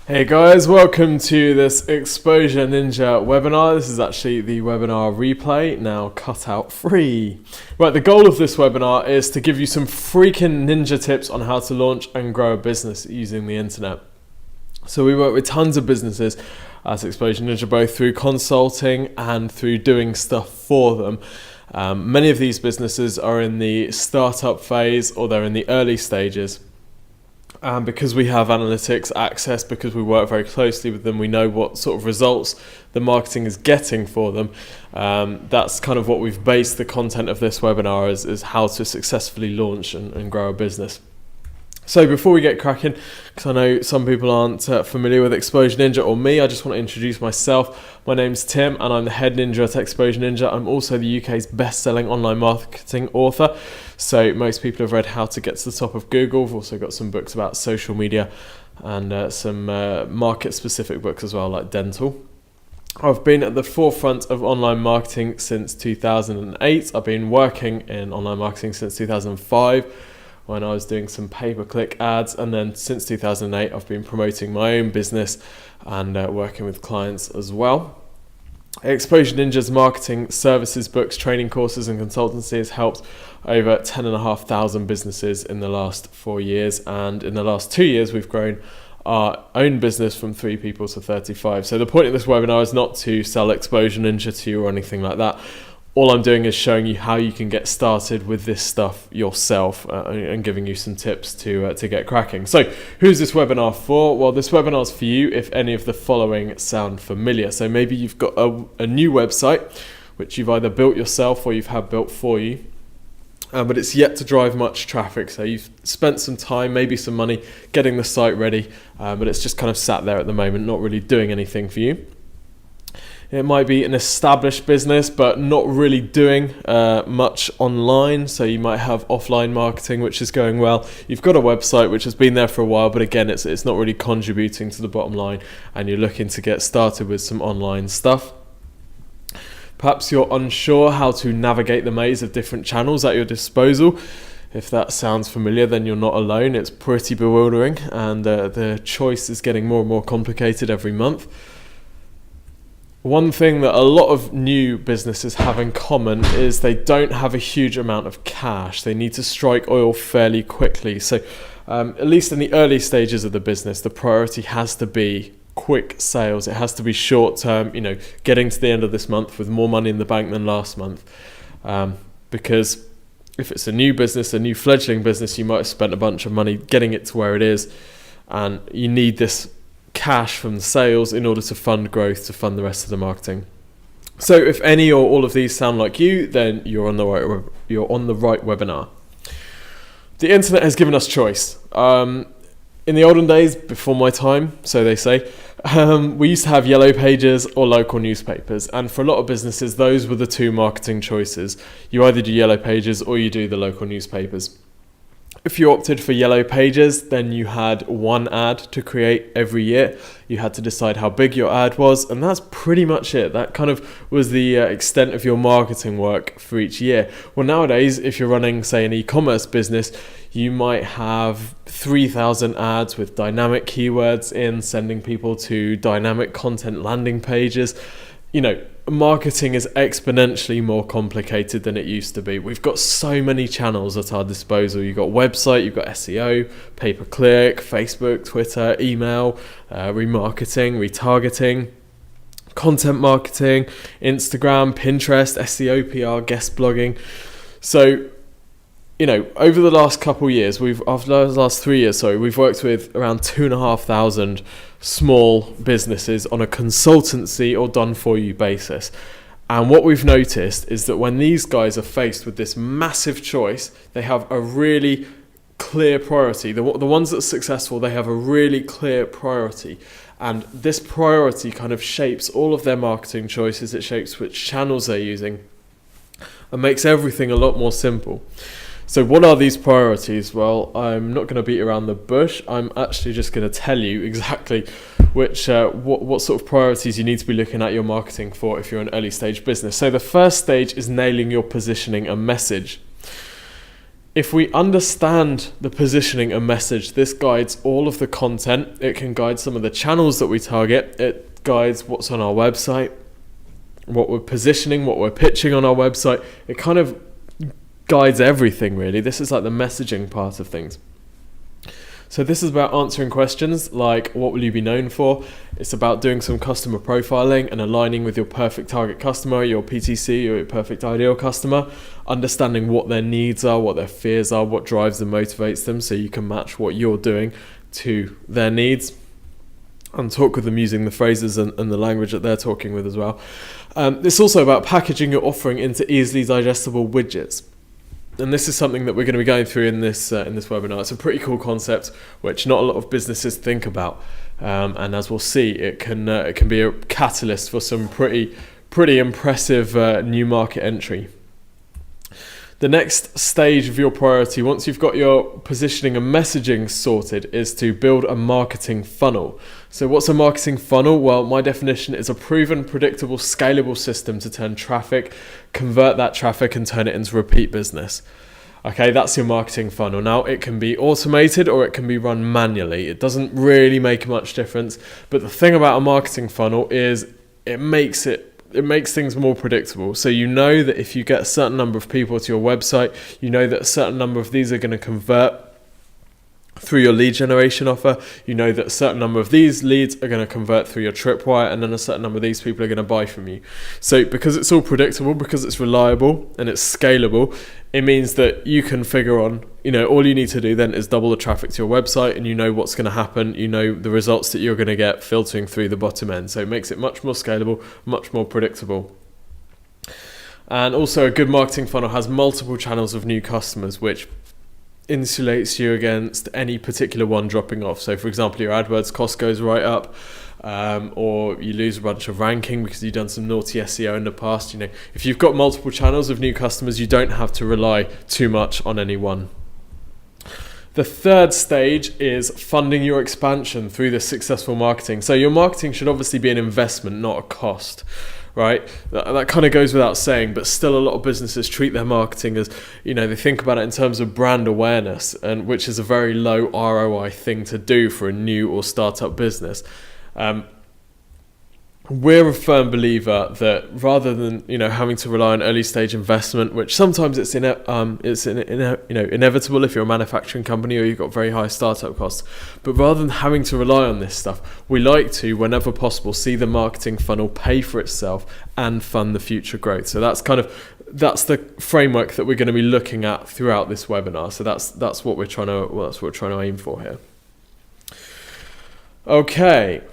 Hey guys, welcome to this Exposure Ninja webinar. This is actually the webinar replay, now cut out free. Right, the goal of this webinar is to give you some freaking ninja tips on how to launch and grow a business using the internet. So we work with tons of businesses at Exposure Ninja, both through consulting and through doing stuff for them. Many of these businesses are in the startup phase or they're in the early stages. Because we have analytics access, because we work very closely with them, we know what sort of results the marketing is getting for them. That's kind of what we've based the content of this webinar is how to successfully launch and grow a business. So before we get cracking, because I know some people aren't familiar with Exposure Ninja or me, I just want to introduce myself. My name's Tim and I'm the head ninja at Exposure Ninja. I'm also the UK's best-selling online marketing author. So most people have read How to Get to the Top of Google. We've also got some books about social media and some market-specific books as well, like dental. I've been at the forefront of online marketing since 2008. I've been working in online marketing since 2005. When I was doing some pay-per-click ads, and then since 2008 I've been promoting my own business and working with clients as well. Exposure Ninja's marketing services, books, training courses and consultancy has helped over 10,500 businesses in the last 4 years, and in the last 2 years we've grown our own business from 3 people to 35. So the point of this webinar is not to sell Exposure Ninja to you or anything like that. All I'm doing is showing you how you can get started with this stuff yourself and giving you some tips to get cracking. So who's this webinar for? Well, this webinar is for you if any of the following sound familiar. So maybe you've got a new website which you've either built yourself or you've had built for you, but it's yet to drive much traffic. So you've spent some time, maybe some money getting the site ready, but it's just kind of sat there at the moment, not really doing anything for you. It might be an established business, but not really doing much online. So you might have offline marketing, which is going well. You've got a website which has been there for a while, but again, it's not really contributing to the bottom line, and you're looking to get started with some online stuff. Perhaps you're unsure how to navigate the maze of different channels at your disposal. If that sounds familiar, then you're not alone. It's pretty bewildering, and the choice is getting more and more complicated every month. One thing that a lot of new businesses have in common is they don't have a huge amount of cash. They need to strike oil fairly quickly. So at least in the early stages of the business, the priority has to be quick sales. It has to be short term, getting to the end of this month with more money in the bank than last month. Because if it's a new business, a new fledgling business, you might have spent a bunch of money getting it to where it is, and you need this cash from the sales in order to fund growth, to fund the rest of the marketing. So if any or all of these sound like you, then you're on the right webinar. The internet has given us choice. In the olden days, before my time, so they say, we used to have yellow pages or local newspapers, and for a lot of businesses those were the two marketing choices. You either do yellow pages or you do the local newspapers. If you opted for yellow pages, then you had one ad to create every year. You had to decide how big your ad was, and that's pretty much it. That kind of was the extent of your marketing work for each year. Well, nowadays, if you're running, say, an e-commerce business, you might have 3,000 ads with dynamic keywords in, sending people to dynamic content landing pages. Marketing is exponentially more complicated than it used to be. We've got so many channels at our disposal. You've got website, you've got SEO, pay-per-click, Facebook, Twitter, email, remarketing, retargeting, content marketing, Instagram, Pinterest, SEO, PR, guest blogging. So, over the last couple of years, after the last 3 years, we've worked with around 2,500 small businesses on a consultancy or done-for-you basis. And what we've noticed is that when these guys are faced with this massive choice, they have a really clear priority. The ones that are successful, they have a really clear priority. And this priority kind of shapes all of their marketing choices. It shapes which channels they're using and makes everything a lot more simple. So what are these priorities? Well, I'm not going to beat around the bush. I'm actually just going to tell you exactly what sort of priorities you need to be looking at your marketing for if you're an early stage business. So the first stage is nailing your positioning and message. if we understand the positioning and message, this guides all of the content. It can guide some of the channels that we target. It guides what's on our website, what we're positioning, what we're pitching on our website. It kind of guides everything, really. This is like the messaging part of things. So this is about answering questions like, what will you be known for? It's about doing some customer profiling and aligning with your perfect target customer, your PTC, your perfect ideal customer, understanding what their needs are, what their fears are, what drives and motivates them, so you can match what you're doing to their needs and talk with them using the phrases and the language that they're talking with as well. It's also about packaging your offering into easily digestible widgets. And this is something that we're going to be going through in this webinar. It's a pretty cool concept which not a lot of businesses think about, and as we'll see, it can be a catalyst for some pretty impressive new market entry. The next stage of your priority, once you've got your positioning and messaging sorted, is to build a marketing funnel. So what's a marketing funnel? Well, my definition is a proven, predictable, scalable system to turn traffic, convert that traffic and turn it into repeat business. Okay, that's your marketing funnel. Now, it can be automated or it can be run manually. It doesn't really make much difference. But the thing about a marketing funnel is it makes things more predictable. So you know that if you get a certain number of people to your website, you know that a certain number of these are going to convert through your lead generation offer. You know that a certain number of these leads are going to convert through your tripwire, and then a certain number of these people are going to buy from you. So because it's all predictable, because it's reliable and it's scalable, it means that you can figure on, all you need to do then is double the traffic to your website, and you know what's going to happen. You know the results that you're going to get filtering through the bottom end. So it makes it much more scalable, much more predictable. And also, a good marketing funnel has multiple channels of new customers, which insulates you against any particular one dropping off. So for example, your AdWords cost goes right up, or you lose a bunch of ranking because you've done some naughty SEO in the past. If you've got multiple channels of new customers, you don't have to rely too much on any one. The third stage is funding your expansion through this successful marketing. So your marketing should obviously be an investment, not a cost. Right, that kind of goes without saying, but still a lot of businesses treat their marketing as, they think about it in terms of brand awareness, and which is a very low ROI thing to do for a new or startup business. We're a firm believer that rather than having to rely on early stage investment, which sometimes it's inevitable if you're a manufacturing company or you've got very high startup costs, but rather than having to rely on this stuff, we like to, whenever possible, see the marketing funnel pay for itself and fund the future growth. So that's the framework that we're going to be looking at throughout this webinar. So that's what we're trying to aim for here. Okay.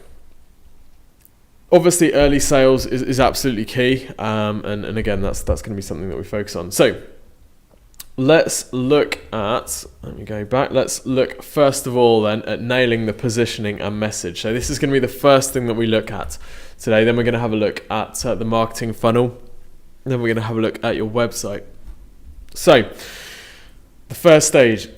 Obviously, early sales is absolutely key, and again, that's going to be something that we focus on. So let's look first of all then at nailing the positioning and message. So this is going to be the first thing that we look at today. Then we're going to have a look at the marketing funnel. Then we're going to have a look at your website. So the first stage,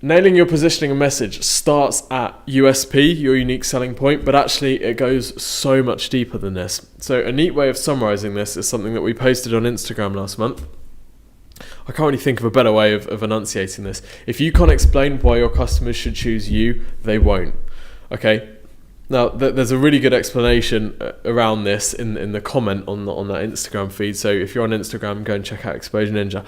nailing your positioning and message, starts at USP, your unique selling point, but actually it goes so much deeper than this. So a neat way of summarizing this is something that we posted on Instagram last month. I can't really think of a better way of enunciating this. If you can't explain why your customers should choose you, they won't. Okay? Now, there's a really good explanation around this in the comment on that Instagram feed. So if you're on Instagram, go and check out Exposure Ninja.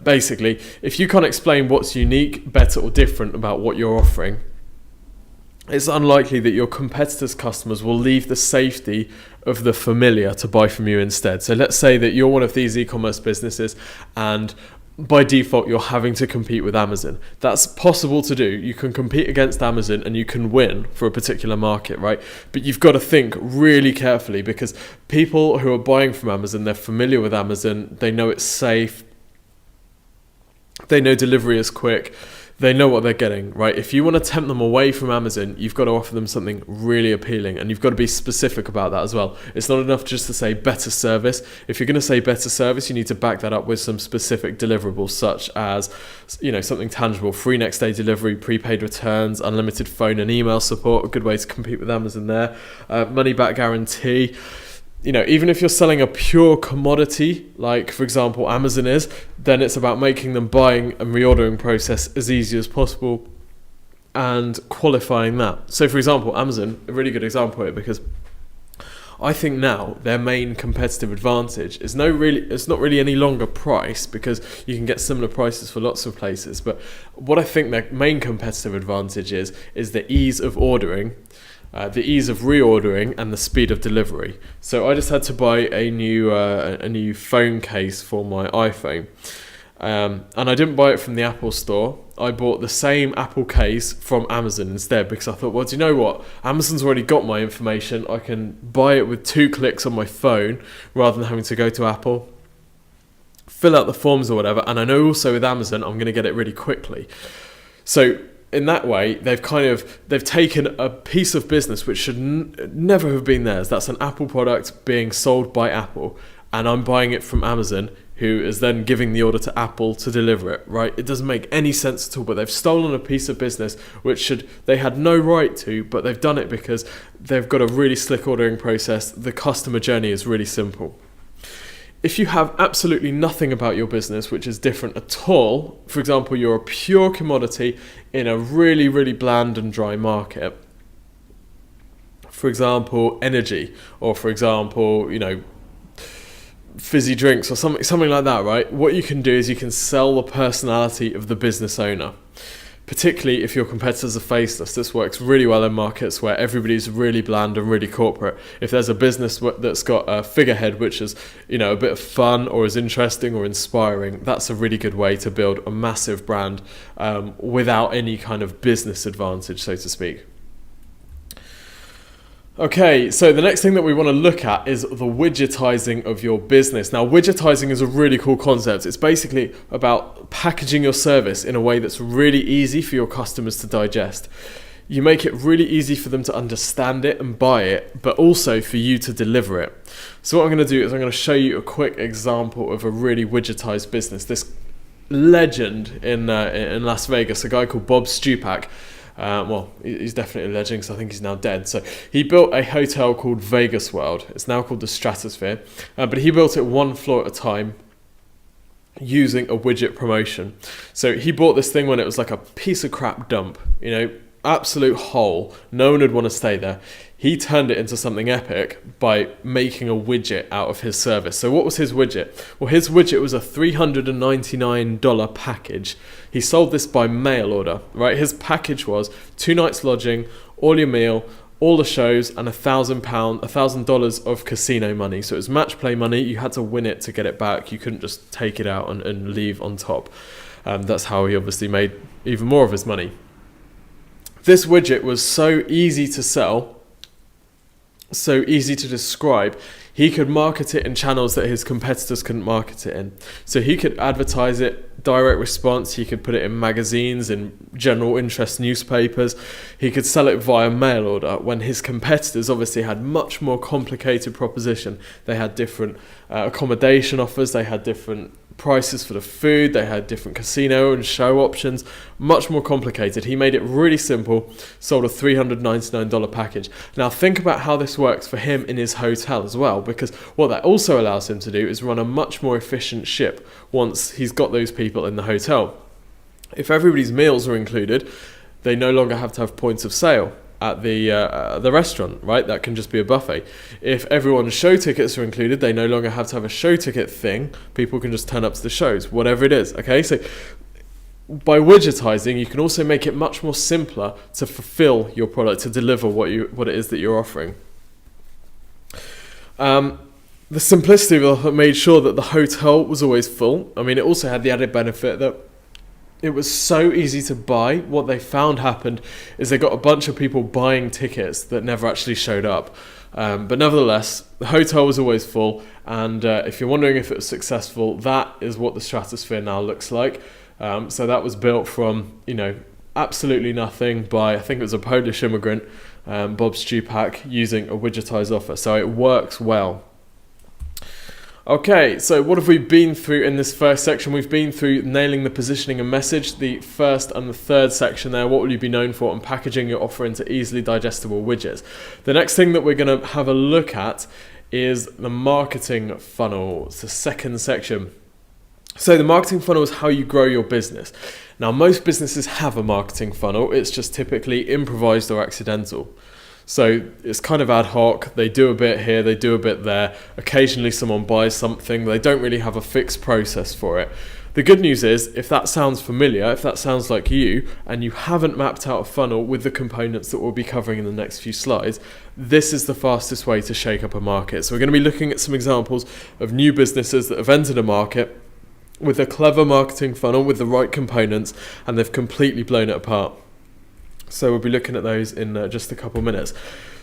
Basically, if you can't explain what's unique, better, or different about what you're offering, it's unlikely that your competitors' customers will leave the safety of the familiar to buy from you instead. So let's say that you're one of these e-commerce businesses and by default, you're having to compete with Amazon. That's possible to do. You can compete against Amazon and you can win for a particular market, right? But you've got to think really carefully, because people who are buying from Amazon, they're familiar with Amazon. They know it's safe. They know delivery is quick. They know what they're getting, right? If you want to tempt them away from Amazon, you've got to offer them something really appealing, and you've got to be specific about that as well. It's not enough just to say better service. If you're going to say better service, you need to back that up with some specific deliverables, such as, something tangible: free next day delivery, prepaid returns, unlimited phone and email support, a good way to compete with Amazon there, money back guarantee. even if you're selling a pure commodity, like for example Amazon is, then it's about making the buying and reordering process as easy as possible and qualifying that. So for example, Amazon, a really good example here, because I think now their main competitive advantage is it's not really any longer price, because you can get similar prices for lots of places. But what I think their main competitive advantage is the ease of ordering, the ease of reordering, and the speed of delivery. So I just had to buy a new phone case for my iPhone. And I didn't buy it from the Apple store. I bought the same Apple case from Amazon instead, because I thought, well, do you know what? Amazon's already got my information. I can buy it with 2 clicks on my phone rather than having to go to Apple, fill out the forms or whatever. And I know also with Amazon, I'm going to get it really quickly. So in that way, they've taken a piece of business which should never have been theirs. That's an Apple product being sold by Apple, and I'm buying it from Amazon, who is then giving the order to Apple to deliver it, right? It doesn't make any sense at all, but they've stolen a piece of business which they had no right to, but they've done it because they've got a really slick ordering process. The customer journey is really simple. If you have absolutely nothing about your business which is different at all, for example, you're a pure commodity in a really, really bland and dry market, for example, energy, or for example, fizzy drinks or something like that, right? What you can do is you can sell the personality of the business owner. Particularly if your competitors are faceless, this works really well in markets where everybody's really bland and really corporate. If there's a business that's got a figurehead which is, a bit of fun or is interesting or inspiring, that's a really good way to build a massive brand without any kind of business advantage, so to speak. Okay, so the next thing that we want to look at is the widgetizing of your business. Now, widgetizing is a really cool concept. It's basically about packaging your service in a way that's really easy for your customers to digest. You make it really easy for them to understand it and buy it, but also for you to deliver it. So what I'm going to do is I'm going to show you a quick example of a really widgetized business. This legend in Las Vegas, a guy called Bob Stupak. He's definitely a legend because I think he's now dead. So he built a hotel called Vegas World. It's now called the Stratosphere, but he built it 1 floor at a time using a widget promotion. So he bought this thing when it was like a piece of crap dump, absolute hole. No one would want to stay there. He turned it into something epic by making a widget out of his service. So what was his widget? Well, his widget was a $399 package. He sold this by mail order, right? His package was 2 nights lodging, all your meal, all the shows, and $1,000 of casino money. So it was match play money. You had to win it to get it back. You couldn't just take it out and leave on top. That's how he obviously made even more of his money. This widget was so easy to sell, so easy to describe, he could market it in channels that his competitors couldn't market it in. So he could advertise it, direct response, he could put it in magazines, in general interest newspapers, he could sell it via mail order, when his competitors obviously had much more complicated proposition. They had different accommodation offers, they had different prices for the food, they had different casino and show options, much more complicated. He made it really simple, sold a $399 package. Now think about how this works for him in his hotel as well, because what that also allows him to do is run a much more efficient ship once he's got those people in the hotel. If everybody's meals are included, they no longer have to have points of sale at the restaurant, right? That can just be a buffet. If everyone's show tickets are included, they no longer have to have a show ticket thing. People can just turn up to the shows, whatever it is, okay? So by widgetizing, you can also make it much more simpler to fulfill your product, to deliver what it is that you're offering. The simplicity of it made sure that the hotel was always full. I mean, it also had the added benefit that it was so easy to buy. What they found happened is they got a bunch of people buying tickets that never actually showed up. But nevertheless, the hotel was always full. And if you're wondering if it was successful, that is what the Stratosphere now looks like. So that was built from, absolutely nothing by, I think it was a Polish immigrant, Bob Stupak, using a widgetized offer. So it works well. Okay, so what have we been through in this first section? We've been through nailing the positioning and message, the first and the third section there, what will you be known for, and packaging your offer into easily digestible widgets. The next thing that we're going to have a look at is the marketing funnel. It's the second section. So the marketing funnel is how you grow your business. Now, most businesses have a marketing funnel. It's just typically improvised or accidental. So it's kind of ad hoc. They do a bit here, they do a bit there. Occasionally someone buys something. They don't really have a fixed process for it. The good news is, if that sounds familiar, if that sounds like you, and you haven't mapped out a funnel with the components that we'll be covering in the next few slides, this is the fastest way to shake up a market. So we're going to be looking at some examples of new businesses that have entered a market with a clever marketing funnel with the right components, and they've completely blown it apart. So we'll be looking at those in just a couple minutes.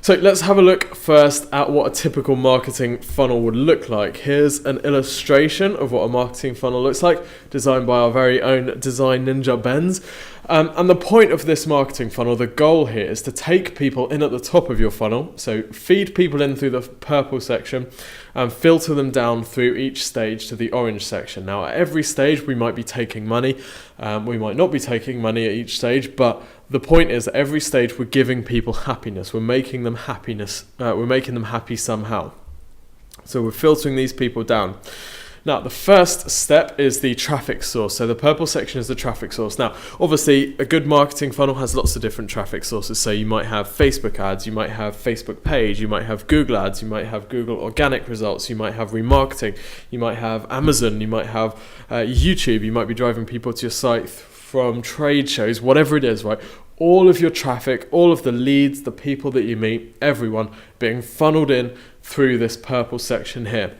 So let's have a look first at what a typical marketing funnel would look like. Here's an illustration of what a marketing funnel looks like, designed by our very own design ninja Benz. And the point of this marketing funnel, the goal here, is to take people in at the top of your funnel. So feed people in through the purple section and filter them down through each stage to the orange section. Now, at every stage, we might be taking money. We might not be taking money at each stage, but the point is, at every stage, we're giving people happiness. We're making them happy somehow. So we're filtering these people down. Now, the first step is the traffic source. So the purple section is the traffic source. Now, obviously, a good marketing funnel has lots of different traffic sources. So you might have Facebook ads, you might have Facebook page, you might have Google ads, you might have Google organic results, you might have remarketing, you might have Amazon, you might have YouTube, you might be driving people to your site from trade shows, whatever it is, right? All of your traffic, all of the leads, the people that you meet, everyone being funneled in through this purple section here.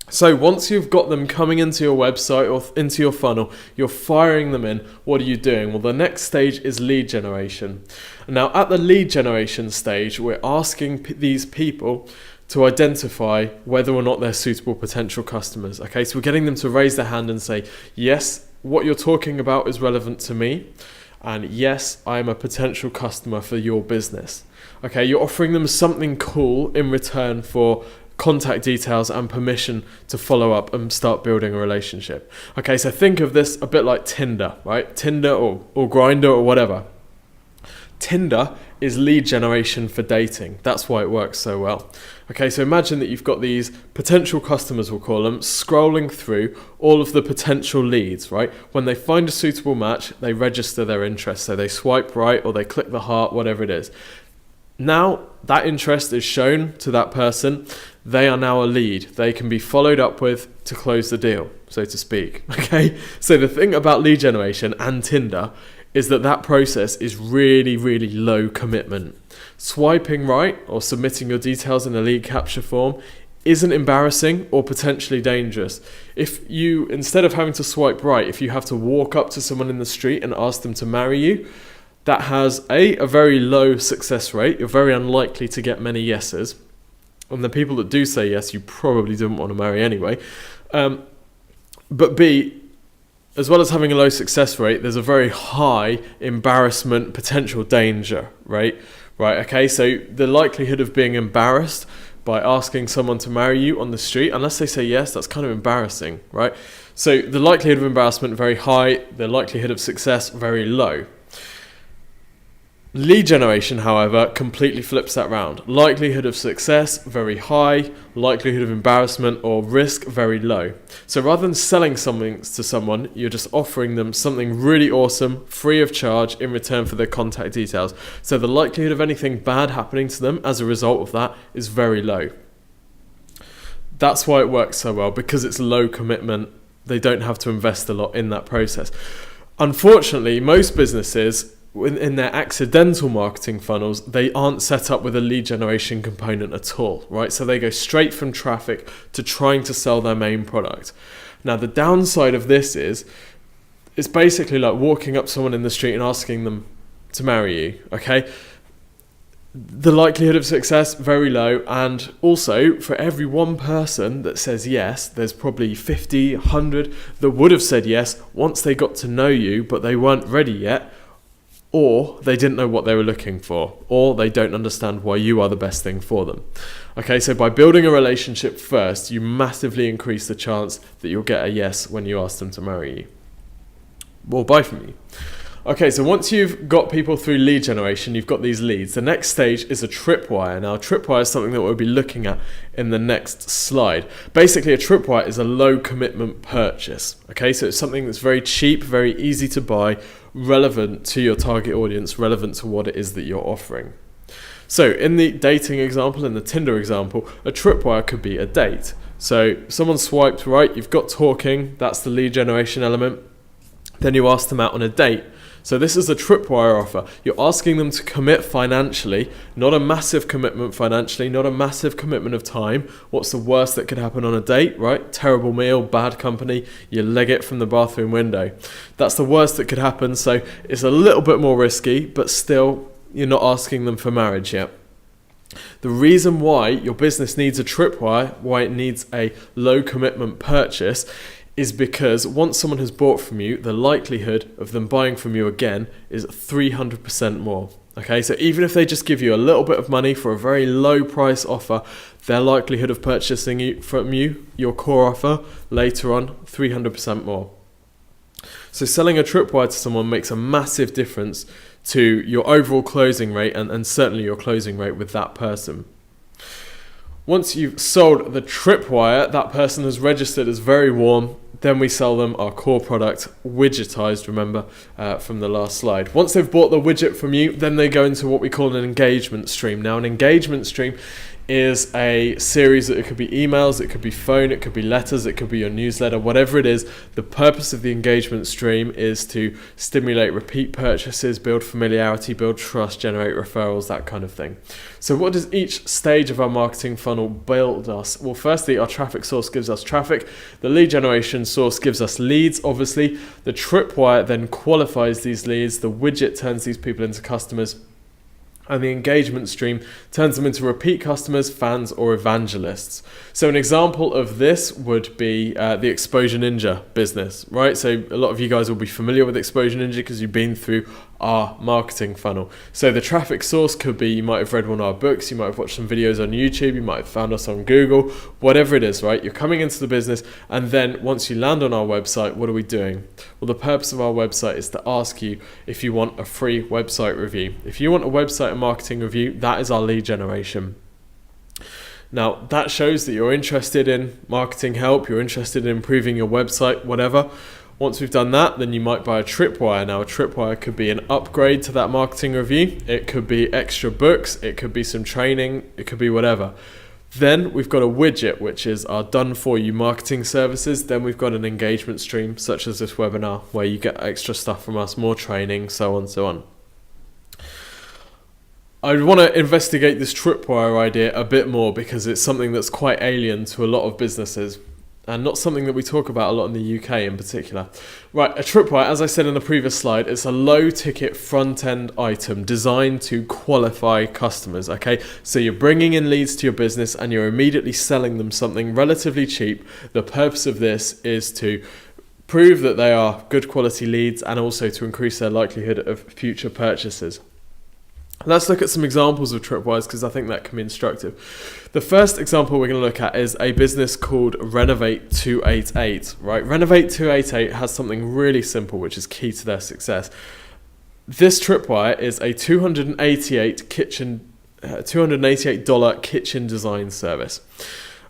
So once you've got them coming into your website or into your funnel, you're firing them in. What are you doing? Well, the next stage is lead generation. Now, at the lead generation stage, we're asking these people to identify whether or not they're suitable potential customers. Okay, so we're getting them to raise their hand and say, yes, what you're talking about is relevant to me. And yes, I'm a potential customer for your business. Okay, you're offering them something cool in return for contact details and permission to follow up and start building a relationship. Okay, so think of this a bit like Tinder, right? Tinder or Grindr or whatever. Tinder is lead generation for dating. That's why it works so well. Okay, so imagine that you've got these potential customers, we'll call them, scrolling through all of the potential leads, right? When they find a suitable match, they register their interest. So they swipe right or they click the heart, whatever it is. Now that interest is shown to that person. They are now a lead. They can be followed up with to close the deal, so to speak. Okay, so the thing about lead generation and Tinder is that process is really, really low commitment. Swiping right or submitting your details in a lead capture form isn't embarrassing or potentially dangerous. If you, instead of having to swipe right, if you have to walk up to someone in the street and ask them to marry you, that has a very low success rate. You're very unlikely to get many yeses. And the people that do say yes, you probably didn't want to marry anyway. But B, as well as having a low success rate, there's a very high embarrassment potential danger, right? Right, okay, so the likelihood of being embarrassed by asking someone to marry you on the street, unless they say yes, that's kind of embarrassing, right? So the likelihood of embarrassment very high, the likelihood of success very low. Lead generation, however, completely flips that round. Likelihood of success, very high. Likelihood of embarrassment or risk, very low. So rather than selling something to someone, you're just offering them something really awesome, free of charge, in return for their contact details. So the likelihood of anything bad happening to them as a result of that is very low. That's why it works so well, because it's low commitment. They don't have to invest a lot in that process. Unfortunately, most businesses, in their accidental marketing funnels, they aren't set up with a lead generation component at all, right? So they go straight from traffic to trying to sell their main product. Now, the downside of this is, it's basically like walking up someone in the street and asking them to marry you, okay? The likelihood of success, very low. And also, for every one person that says yes, there's probably 50, 100 that would have said yes once they got to know you, but they weren't ready yet, or they didn't know what they were looking for, or they don't understand why you are the best thing for them. Okay, so by building a relationship first, you massively increase the chance that you'll get a yes when you ask them to marry you or buy from you. Okay, so once you've got people through lead generation, you've got these leads. The next stage is a tripwire. Now, a tripwire is something that we'll be looking at in the next slide. Basically, a tripwire is a low commitment purchase. Okay, so it's something that's very cheap, very easy to buy, relevant to your target audience, relevant to what it is that you're offering. So in the dating example, in the Tinder example, a tripwire could be a date. So someone swiped right, you've got talking, that's the lead generation element. Then you ask them out on a date. So this is a tripwire offer. You're asking them to commit financially, not a massive commitment financially, not a massive commitment of time. What's the worst that could happen on a date, right? Terrible meal, bad company, you leg it from the bathroom window. That's the worst that could happen, so it's a little bit more risky, but still, you're not asking them for marriage yet. The reason why your business needs a tripwire, why it needs a low commitment purchase, is because once someone has bought from you, the likelihood of them buying from you again is 300% more. Okay, so even if they just give you a little bit of money for a very low price offer, their likelihood of purchasing from you, your core offer, later on, 300% more. So selling a tripwire to someone makes a massive difference to your overall closing rate and certainly your closing rate with that person. Once you've sold the tripwire, that person has registered as very warm, then we sell them our core product, widgetized, remember, from the last slide. Once they've bought the widget from you, then they go into what we call an engagement stream. Now, an engagement stream is a series that it could be emails, it could be phone, it could be letters, it could be your newsletter, whatever it is. The purpose of the engagement stream is to stimulate repeat purchases, build familiarity, build trust, generate referrals, that kind of thing. So what does each stage of our marketing funnel build us? Well, firstly, our traffic source gives us traffic. The lead generation source gives us leads, obviously. The tripwire then qualifies these leads. The widget turns these people into customers. And the engagement stream turns them into repeat customers, fans, or evangelists. So an example of this would be the Exposure Ninja business, right? So a lot of you guys will be familiar with Exposure Ninja because you've been through our marketing funnel. So the traffic source could be, you might have read one of our books, you might have watched some videos on YouTube, you might have found us on Google, whatever it is, right? You're coming into the business, and then once you land on our website, what are we doing? Well, the purpose of our website is to ask you if you want a free website review. If you want a website and marketing review, that is our lead generation. Now, that shows that you're interested in marketing help, you're interested in improving your website, whatever. Once we've done that, then you might buy a tripwire. Now, a tripwire could be an upgrade to that marketing review. It could be extra books. It could be some training. It could be whatever. Then we've got a widget, which is our done-for-you marketing services. Then we've got an engagement stream, such as this webinar, where you get extra stuff from us, more training, so on, so on. I want to investigate this tripwire idea a bit more because it's something that's quite alien to a lot of businesses, and not something that we talk about a lot in the UK in particular. Right, a tripwire, as I said in the previous slide, it's a low-ticket front-end item designed to qualify customers, okay? So you're bringing in leads to your business and you're immediately selling them something relatively cheap. The purpose of this is to prove that they are good quality leads and also to increase their likelihood of future purchases. Let's look at some examples of tripwires because I think that can be instructive. The first example we're going to look at is a business called Renovate 288, right? Renovate 288 has something really simple which is key to their success. This tripwire is a $288 kitchen design service.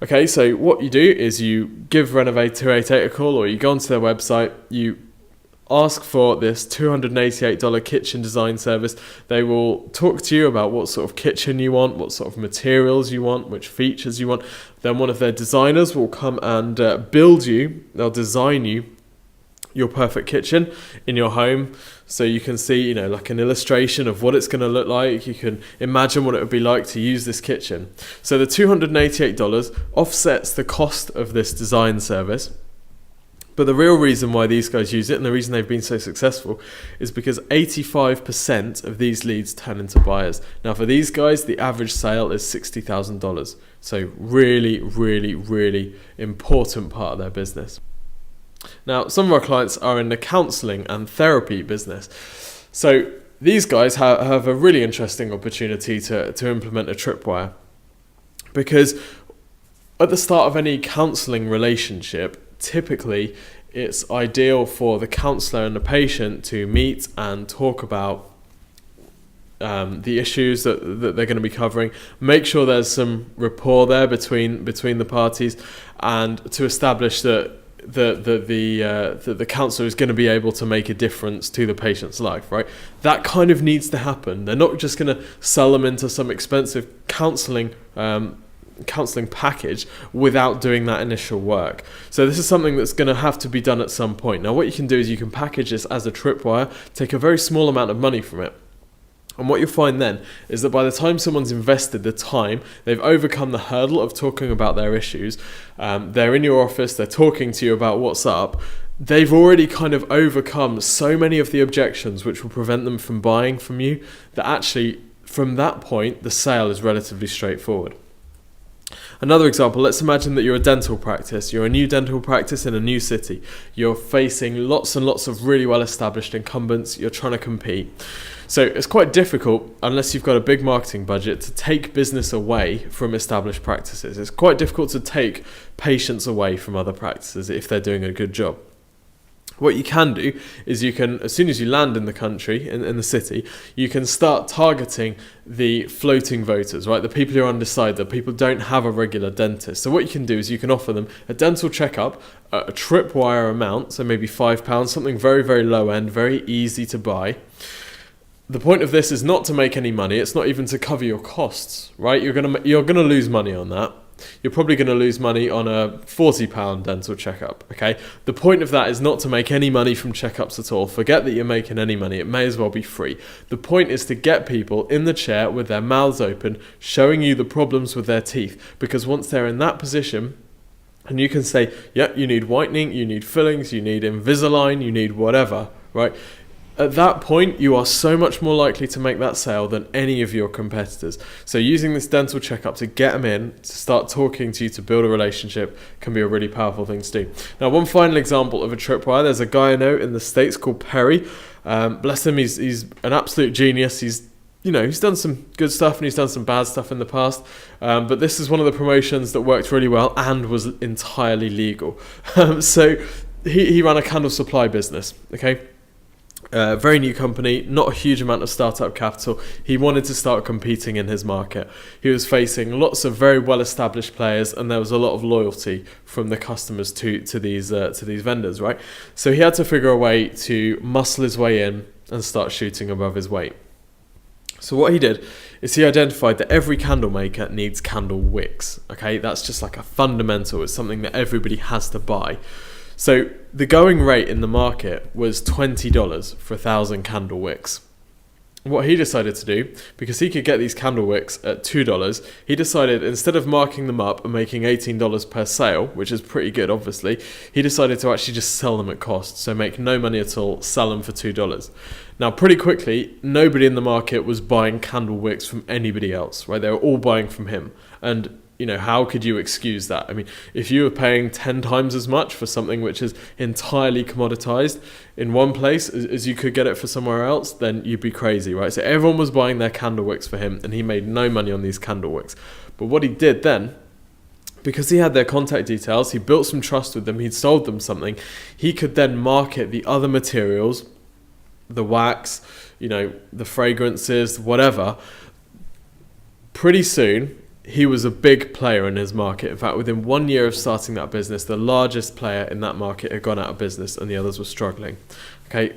Okay, so what you do is you give Renovate 288 a call, or you go onto their website, you ask for this $288 kitchen design service. They will talk to you about what sort of kitchen you want, what sort of materials you want, which features you want. Then one of their designers will come and they'll design you your perfect kitchen in your home. So you can see, like an illustration of what it's going to look like. You can imagine what it would be like to use this kitchen. So the $288 offsets the cost of this design service. But the real reason why these guys use it, and the reason they've been so successful, is because 85% of these leads turn into buyers. Now, for these guys, the average sale is $60,000. So really, really, really important part of their business. Now, some of our clients are in the counseling and therapy business. So these guys have a really interesting opportunity to implement a tripwire. Because at the start of any counseling relationship, typically it's ideal for the counsellor and the patient to meet and talk about the issues that they're going to be covering. Make sure there's some rapport there between the parties, and to establish that the counsellor is going to be able to make a difference to the patient's life, right? That kind of needs to happen. They're not just going to sell them into some expensive counselling package without doing that initial work. So this is something that's going to have to be done at some point. Now what you can do is you can package this as a tripwire, take a very small amount of money from it. And what you'll find then is that by the time someone's invested the time, they've overcome the hurdle of talking about their issues, they're in your office, they're talking to you about what's up, they've already kind of overcome so many of the objections which will prevent them from buying from you, that actually from that point the sale is relatively straightforward. Another example, let's imagine that you're a dental practice. You're a new dental practice in a new city. You're facing lots and lots of really well-established incumbents. You're trying to compete. So it's quite difficult, unless you've got a big marketing budget, to take business away from established practices. It's quite difficult to take patients away from other practices if they're doing a good job. What you can do is you can, as soon as you land in the country, in the city, you can start targeting the floating voters, right? The people who are undecided, the people who don't have a regular dentist. So what you can do is you can offer them a dental checkup, a tripwire amount, so maybe £5, something very, very low end, very easy to buy. The point of this is not to make any money. It's not even to cover your costs, right? You're gonna lose money on that. You're probably going to lose money on a £40 dental checkup, okay? The point of that is not to make any money from checkups at all. Forget that you're making any money. It may as well be free. The point is to get people in the chair with their mouths open, showing you the problems with their teeth. Because once they're in that position, and you can say, yeah, you need whitening, you need fillings, you need Invisalign, you need whatever, right? At that point, you are so much more likely to make that sale than any of your competitors. So using this dental checkup to get them in, to start talking to you, to build a relationship, can be a really powerful thing to do. Now, one final example of a tripwire, there's a guy I know in the States called Perry. Bless him, he's an absolute genius. He's done some good stuff and he's done some bad stuff in the past. But this is one of the promotions that worked really well and was entirely legal. So he ran a candle supply business, okay? Very new company, not a huge amount of startup capital. He wanted to start competing in his market. He was facing lots of very well-established players, and there was a lot of loyalty from the customers to these vendors, right? So he had to figure a way to muscle his way in and start shooting above his weight. So what he did is he identified that every candle maker needs candle wicks. Okay, that's just like a fundamental. It's something that everybody has to buy. So the going rate in the market was $20 for 1,000 candle wicks. What he decided to do, because he could get these candle wicks at $2, he decided instead of marking them up and making $18 per sale, which is pretty good obviously, he decided to actually just sell them at cost, so make no money at all, sell them for $2. Now pretty quickly, nobody in the market was buying candle wicks from anybody else, right? They were all buying from him. And how could you excuse that? I mean, if you were paying 10 times as much for something which is entirely commoditized in one place as you could get it for somewhere else, then you'd be crazy, right? So everyone was buying their candle wicks for him, and he made no money on these candle wicks. But what he did then, because he had their contact details, he built some trust with them, he'd sold them something, he could then market the other materials, the wax, the fragrances, whatever. Pretty soon, he was a big player in his market. In fact, within 1 year of starting that business, the largest player in that market had gone out of business and the others were struggling. Okay,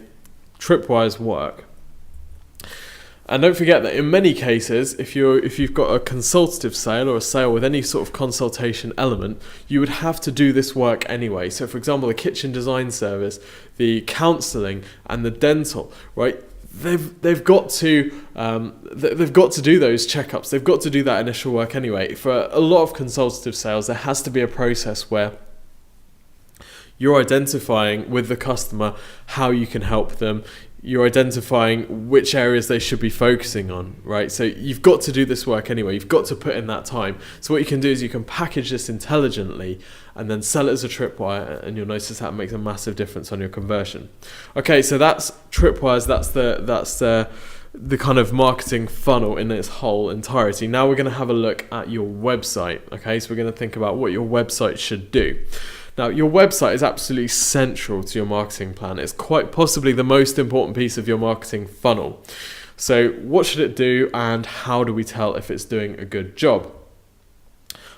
tripwires work. And don't forget that in many cases, if you've got a consultative sale or a sale with any sort of consultation element, you would have to do this work anyway. So for example, the kitchen design service, the counselling and the dental, right? They've got to do those checkups. They've got to do that initial work anyway. For a lot of consultative sales, there has to be a process where you're identifying with the customer how you can help them. You're identifying which areas they should be focusing on, right? So you've got to do this work anyway. You've got to put in that time. So what you can do is you can package this intelligently and then sell it as a tripwire, and you'll notice that makes a massive difference on your conversion. Okay, so that's tripwires. That's the kind of marketing funnel in its whole entirety. Now we're going to have a look at your website. Okay, so we're going to think about what your website should do. Now, your website is absolutely central to your marketing plan. It's quite possibly the most important piece of your marketing funnel. So what should it do, and how do we tell if it's doing a good job?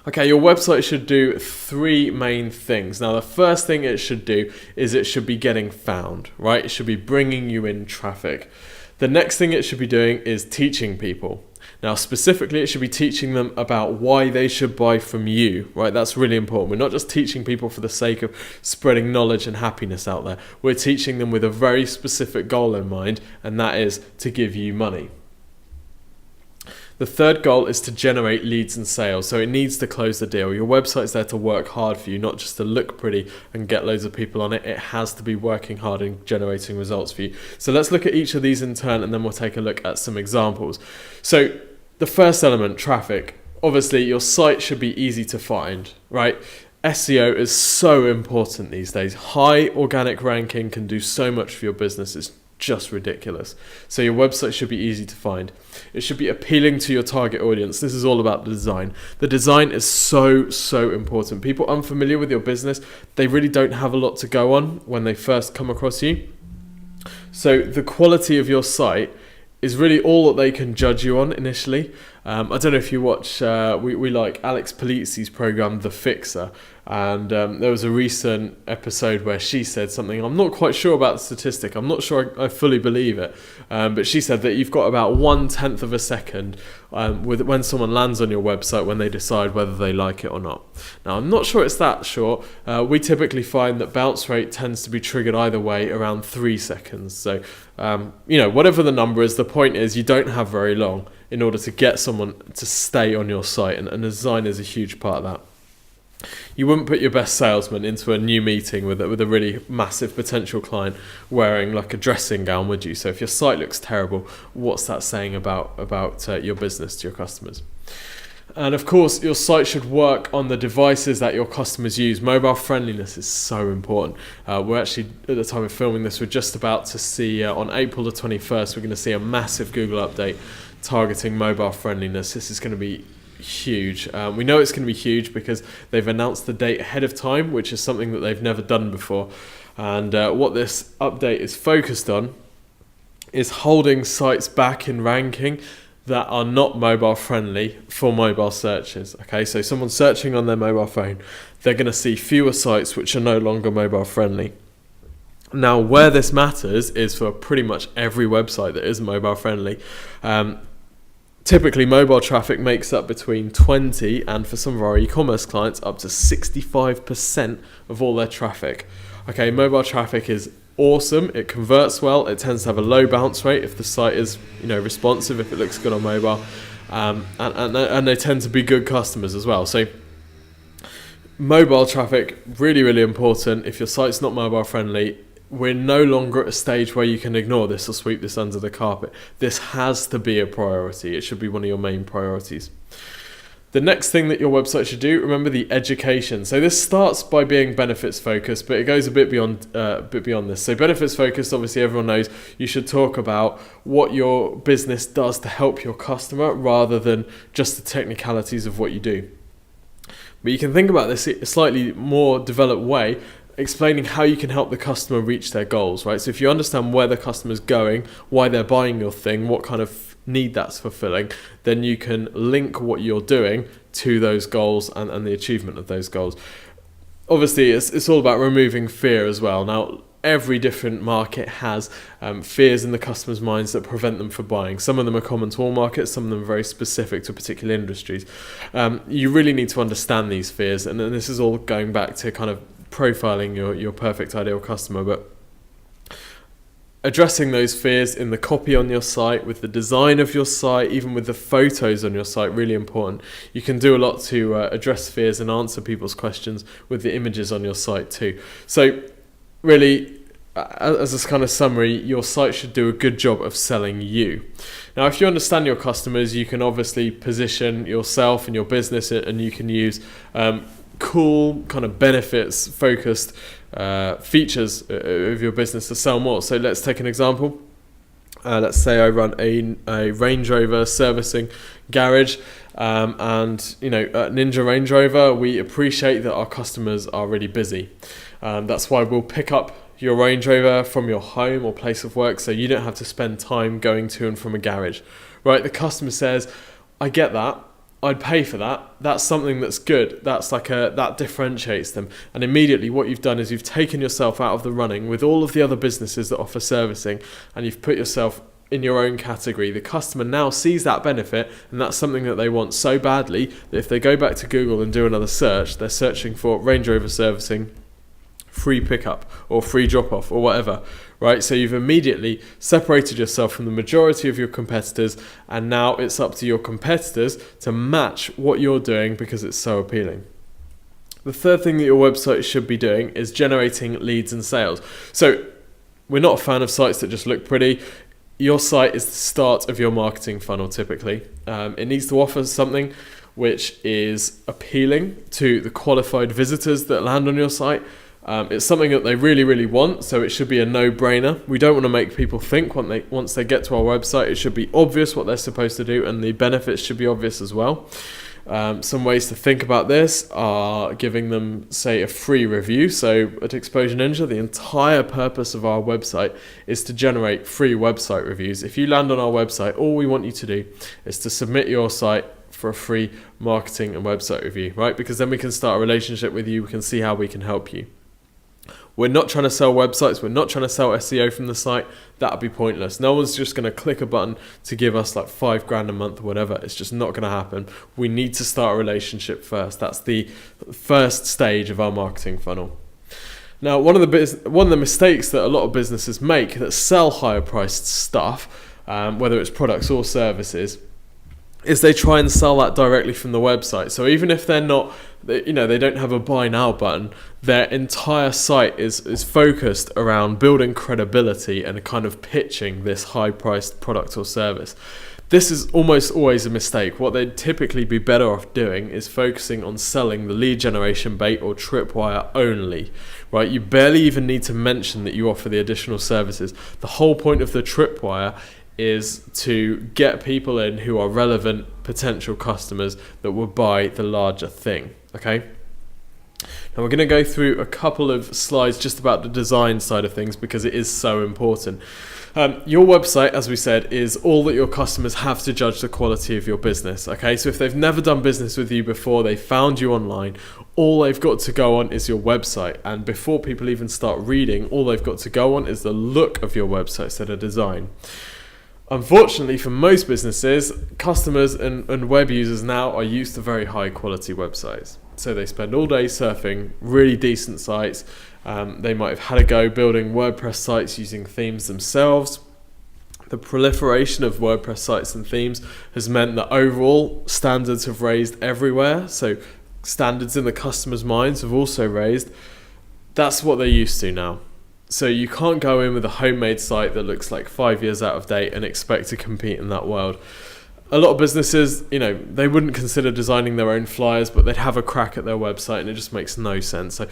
Okay, your website should do three main things. Now, the first thing it should do is it should be getting found, right? It should be bringing you in traffic. The next thing it should be doing is teaching people. Now, specifically, it should be teaching them about why they should buy from you, right? That's really important. We're not just teaching people for the sake of spreading knowledge and happiness out there. We're teaching them with a very specific goal in mind, and that is to give you money. The third goal is to generate leads and sales. So it needs to close the deal. Your website's there to work hard for you, not just to look pretty and get loads of people on it. It has to be working hard and generating results for you. So let's look at each of these in turn, and then we'll take a look at some examples. So the first element, traffic. Obviously, your site should be easy to find, right? SEO is so important these days. High organic ranking can do so much for your business. It's just ridiculous. So your website should be easy to find. It should be appealing to your target audience. This is all about the design. The design is so important. People unfamiliar with your business, they really don't have a lot to go on when they first come across you. So the quality of your site is really all that they can judge you on initially. I don't know if you watch, we like Alex Polizzi's program, The Fixer, and there was a recent episode where she said something, I'm not quite sure about the statistic, I'm not sure I fully believe it, but she said that you've got about 1/10 of a second with when someone lands on your website when they decide whether they like it or not. Now, I'm not sure it's that short. We typically find that bounce rate tends to be triggered either way around 3 seconds. So, whatever the number is, the point is you don't have very long in order to get someone to stay on your site, and design is a huge part of that. You wouldn't put your best salesman into a new meeting with a really massive potential client wearing like a dressing gown, would you? So if your site looks terrible, what's that saying about your business to your customers? And of course, your site should work on the devices that your customers use. Mobile friendliness is so important. We're actually, at the time of filming this, we're just about to see, on April the 21st, we're going to see a massive Google update targeting mobile friendliness. This is going to be huge. We know it's going to be huge because they've announced the date ahead of time, which is something that they've never done before. And what this update is focused on is holding sites back in ranking that are not mobile friendly for mobile searches. Okay, so someone searching on their mobile phone, they're going to see fewer sites which are no longer mobile friendly. Now, where this matters is for pretty much every website that is mobile friendly. Typically, mobile traffic makes up between 20 and, for some of our e-commerce clients, up to 65% of all their traffic. Okay, mobile traffic is awesome. It converts well. It tends to have a low bounce rate if the site is, responsive, if it looks good on mobile, and they tend to be good customers as well. So, mobile traffic, really, really important. If your site's not mobile friendly, we're no longer at a stage where you can ignore this or sweep this under the carpet. This has to be a priority. It should be one of your main priorities. The next thing that your website should do, remember the education. So this starts by being benefits focused, but it goes a bit beyond this. So benefits focused, obviously everyone knows you should talk about what your business does to help your customer rather than just the technicalities of what you do. But you can think about this in a slightly more developed way, explaining how you can help the customer reach their goals, right? So if you understand where the customer's going, why they're buying your thing, what kind of need that's fulfilling, then you can link what you're doing to those goals and the achievement of those goals. Obviously, it's all about removing fear as well. Now, every different market has fears in the customer's minds that prevent them from buying. Some of them are common to all markets, some of them are very specific to particular industries. You really need to understand these fears, and this is all going back to kind of profiling your perfect ideal customer, but addressing those fears in the copy on your site, with the design of your site, even with the photos on your site, really important. You can do a lot to address fears and answer people's questions with the images on your site too. So really, as a kind of summary, your site should do a good job of selling you. Now, if you understand your customers, you can obviously position yourself and your business, and you can use cool kind of benefits focused features of your business to sell more. So let's take an example. let's say I run a Range Rover servicing garage, and you know, at Ninja Range Rover, we appreciate that our customers are really busy. That's why we'll pick up your Range Rover from your home or place of work, so you don't have to spend time going to and from a garage, right? The customer says, I get that, I'd pay for that. That's something that's good. That's like that differentiates them. And immediately what you've done is you've taken yourself out of the running with all of the other businesses that offer servicing, and you've put yourself in your own category. The customer now sees that benefit, and that's something that they want so badly that if they go back to Google and do another search, they're searching for Range Rover servicing, free pickup or free drop off or whatever, right? So you've immediately separated yourself from the majority of your competitors, and now it's up to your competitors to match what you're doing because it's so appealing. The third thing that your website should be doing is generating leads and sales. So we're not a fan of sites that just look pretty. Your site is the start of your marketing funnel typically. It needs to offer something which is appealing to the qualified visitors that land on your site. It's something that they really, really want, so it should be a no-brainer. We don't want to make people think once they get to our website. It should be obvious what they're supposed to do, and the benefits should be obvious as well. Some ways to think about this are giving them, say, a free review. So at Exposure Ninja, the entire purpose of our website is to generate free website reviews. If you land on our website, all we want you to do is to submit your site for a free marketing and website review, right? Because then we can start a relationship with you. We can see how we can help you. We're not trying to sell websites. We're not trying to sell SEO from the site. That would be pointless. No one's just going to click a button to give us like $5,000 a month or whatever. It's just not going to happen. We need to start a relationship first. That's the first stage of our marketing funnel. Now, one of the mistakes that a lot of businesses make that sell higher priced stuff, whether it's products or services, is they try and sell that directly from the website. So even if they're not, you know, they don't have a buy now button, their entire site is focused around building credibility and kind of pitching this high priced product or service. This is almost always a mistake. What they'd typically be better off doing is focusing on selling the lead generation bait or tripwire only, right? You barely even need to mention that you offer the additional services. The whole point of the tripwire is to get people in who are relevant potential customers that will buy the larger thing, okay? Now we're going to go through a couple of slides just about the design side of things because it is so important. Your website, as we said, is all that your customers have to judge the quality of your business, okay? So if they've never done business with you before, they found you online, all they've got to go on is your website. And before people even start reading, all they've got to go on is the look of your website, so the design. Unfortunately, for most businesses, customers and web users now are used to very high quality websites. So they spend all day surfing really decent sites. They might have had a go building WordPress sites using themes themselves. The proliferation of WordPress sites and themes has meant that overall standards have raised everywhere. So standards in the customer's minds have also raised. That's what they're used to now. So you can't go in with a homemade site that looks like 5 years out of date and expect to compete in that world. A lot of businesses, you know, they wouldn't consider designing their own flyers, but they'd have a crack at their website, and it just makes no sense. So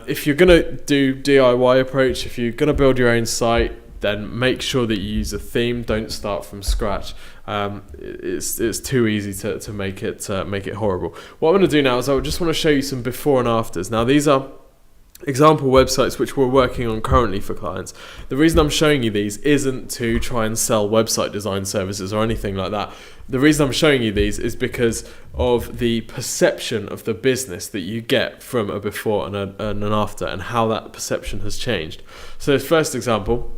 if you're going to do DIY approach, if you're going to build your own site, then make sure that you use a theme. Don't start from scratch. It's too easy to make it horrible. What I'm going to do now is I just want to show you some before and afters. Now these are example websites which we're working on currently for clients. The reason I'm showing you these isn't to try and sell website design services or anything like that. The reason I'm showing you these is because of the perception of the business that you get from a before and an after, and how that perception has changed. So this first example,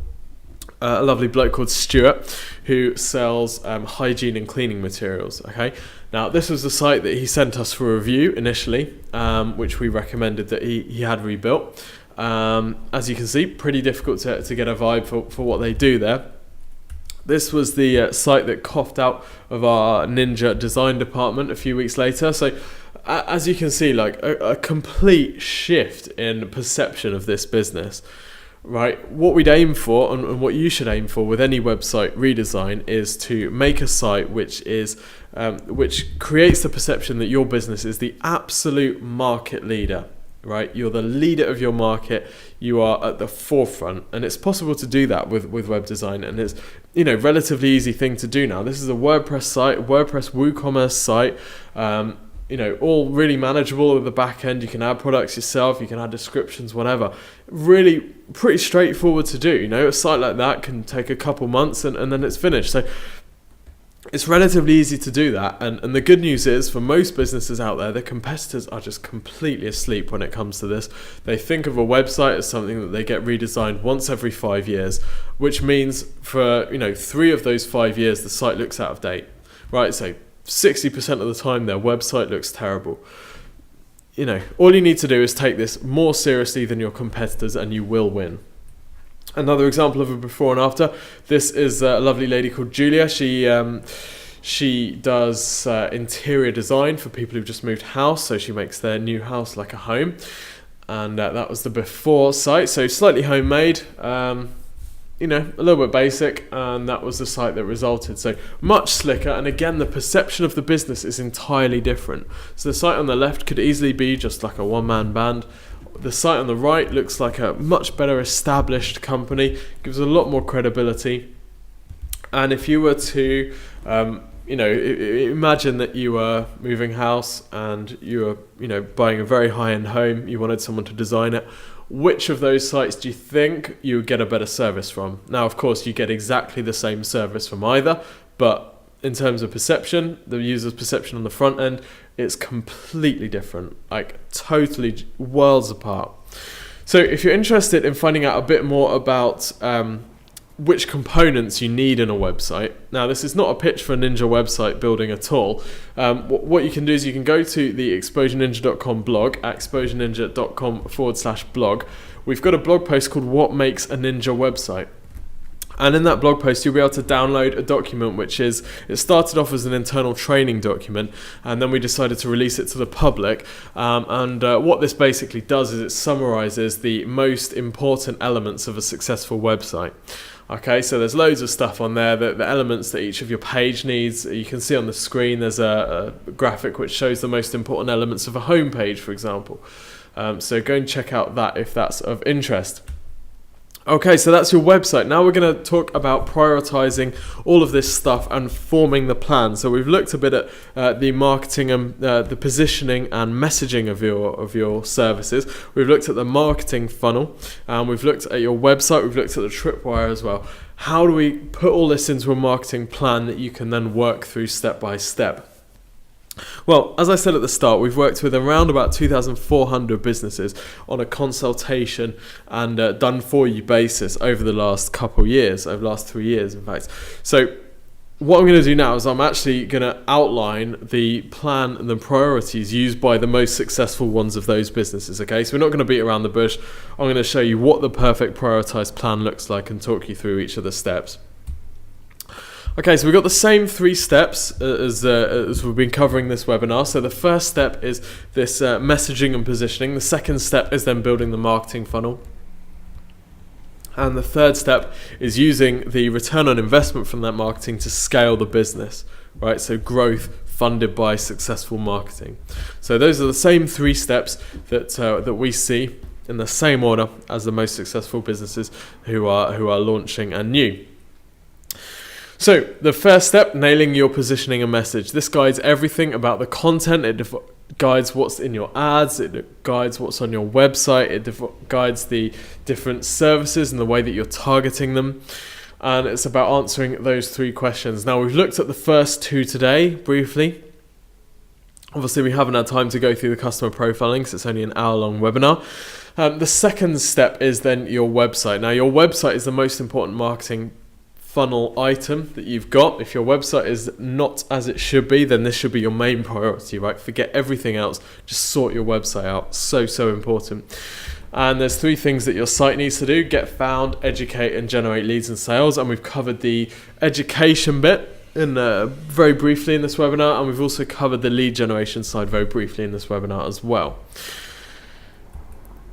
a lovely bloke called Stuart who sells hygiene and cleaning materials. Okay, now this was the site that he sent us for review initially, which we recommended that he had rebuilt. As you can see, pretty difficult to get a vibe for what they do there. This was the site that coughed out of our Ninja design department a few weeks later. So as you can see, like a complete shift in perception of this business. Right, what we'd aim for and what you should aim for with any website redesign is to make a site which creates the perception that your business is the absolute market leader right? You're the leader of your market. You are at the forefront, and it's possible to do that with web design, and it's, relatively easy thing to do now. This is a WordPress site, WordPress WooCommerce site, all really manageable at the back end. You can add products yourself, you can add descriptions, whatever. Really pretty straightforward to do. A site like that can take a couple months and then it's finished. So it's relatively easy to do that, and the good news is, for most businesses out there, their competitors are just completely asleep when it comes to this. They think of a website as something that they get redesigned once every 5 years, which means for 3 of those 5 years the site looks out of date, right? So 60% of the time their website looks terrible. All you need to do is take this more seriously than your competitors and you will win. Another example of a before and after. This is a lovely lady called Julia. She does interior design for people who've just moved house, so she makes their new house like a home. And that was the before site, so slightly homemade, a little bit basic, and that was the site that resulted. So much slicker, and again, the perception of the business is entirely different. So the site on the left could easily be just like a one-man band. The site on the right looks like a much better established company, gives a lot more credibility. And if you were to, imagine that you were moving house and you were, buying a very high-end home, you wanted someone to design it, which of those sites do you think you would get a better service from? Now, of course, you get exactly the same service from either, but in terms of perception, the user's perception on the front end, it's completely different, like totally worlds apart. So if you're interested in finding out a bit more about which components you need in a website, now this is not a pitch for a Ninja website building at all. What you can do is you can go to the exposureninja.com blog, at exposureninja.com/blog. We've got a blog post called What Makes a Ninja Website. And in that blog post, you'll be able to download a document it started off as an internal training document, and then we decided to release it to the public. What this basically does is it summarizes the most important elements of a successful website. Okay, so there's loads of stuff on there, the elements that each of your page needs. You can see on the screen there's a graphic which shows the most important elements of a home page, for example. So go and check out that if that's of interest. Okay, so that's your website. Now we're going to talk about prioritizing all of this stuff and forming the plan. So we've looked a bit at the marketing and the positioning and messaging of your services. We've looked at the marketing funnel, and we've looked at your website. We've looked at the tripwire as well. How do we put all this into a marketing plan that you can then work through step by step? Well, as I said at the start, we've worked with around about 2,400 businesses on a consultation and done for you basis over the last couple years, over the last 3 years, in fact. So what I'm going to do now is I'm actually going to outline the plan and the priorities used by the most successful ones of those businesses. Okay, so we're not going to beat around the bush. I'm going to show you what the perfect prioritized plan looks like and talk you through each of the steps. Okay, so we've got the same 3 steps as we've been covering this webinar. So the first step is this messaging and positioning. The second step is then building the marketing funnel. And the third step is using the return on investment from that marketing to scale the business, right? So growth funded by successful marketing. So those are the same 3 steps that we see in the same order as the most successful businesses who are launching and new. So the first step, nailing your positioning and message. This guides everything about the content. It guides what's in your ads. It guides what's on your website. It guides the different services and the way that you're targeting them. And it's about answering those 3 questions. Now, we've looked at the first 2 today briefly. Obviously, we haven't had time to go through the customer profiling because it's only an hour-long webinar. The second step is then your website. Now, your website is the most important marketing funnel item that you've got. If your website is not as it should be, then this should be your main priority, right? Forget everything else. Just sort your website out. So important. And there's 3 things that your site needs to do: get found, educate, and generate leads and sales. And we've covered the education bit very briefly in this webinar, and we've also covered the lead generation side very briefly in this webinar as well.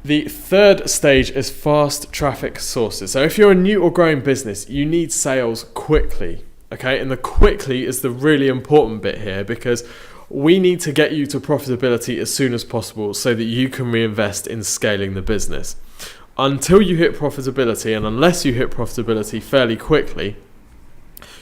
The third stage is fast traffic sources. So if you're a new or growing business, you need sales quickly, okay? And the quickly is the really important bit here, because we need to get you to profitability as soon as possible so that you can reinvest in scaling the business. Until you hit profitability, and unless you hit profitability fairly quickly,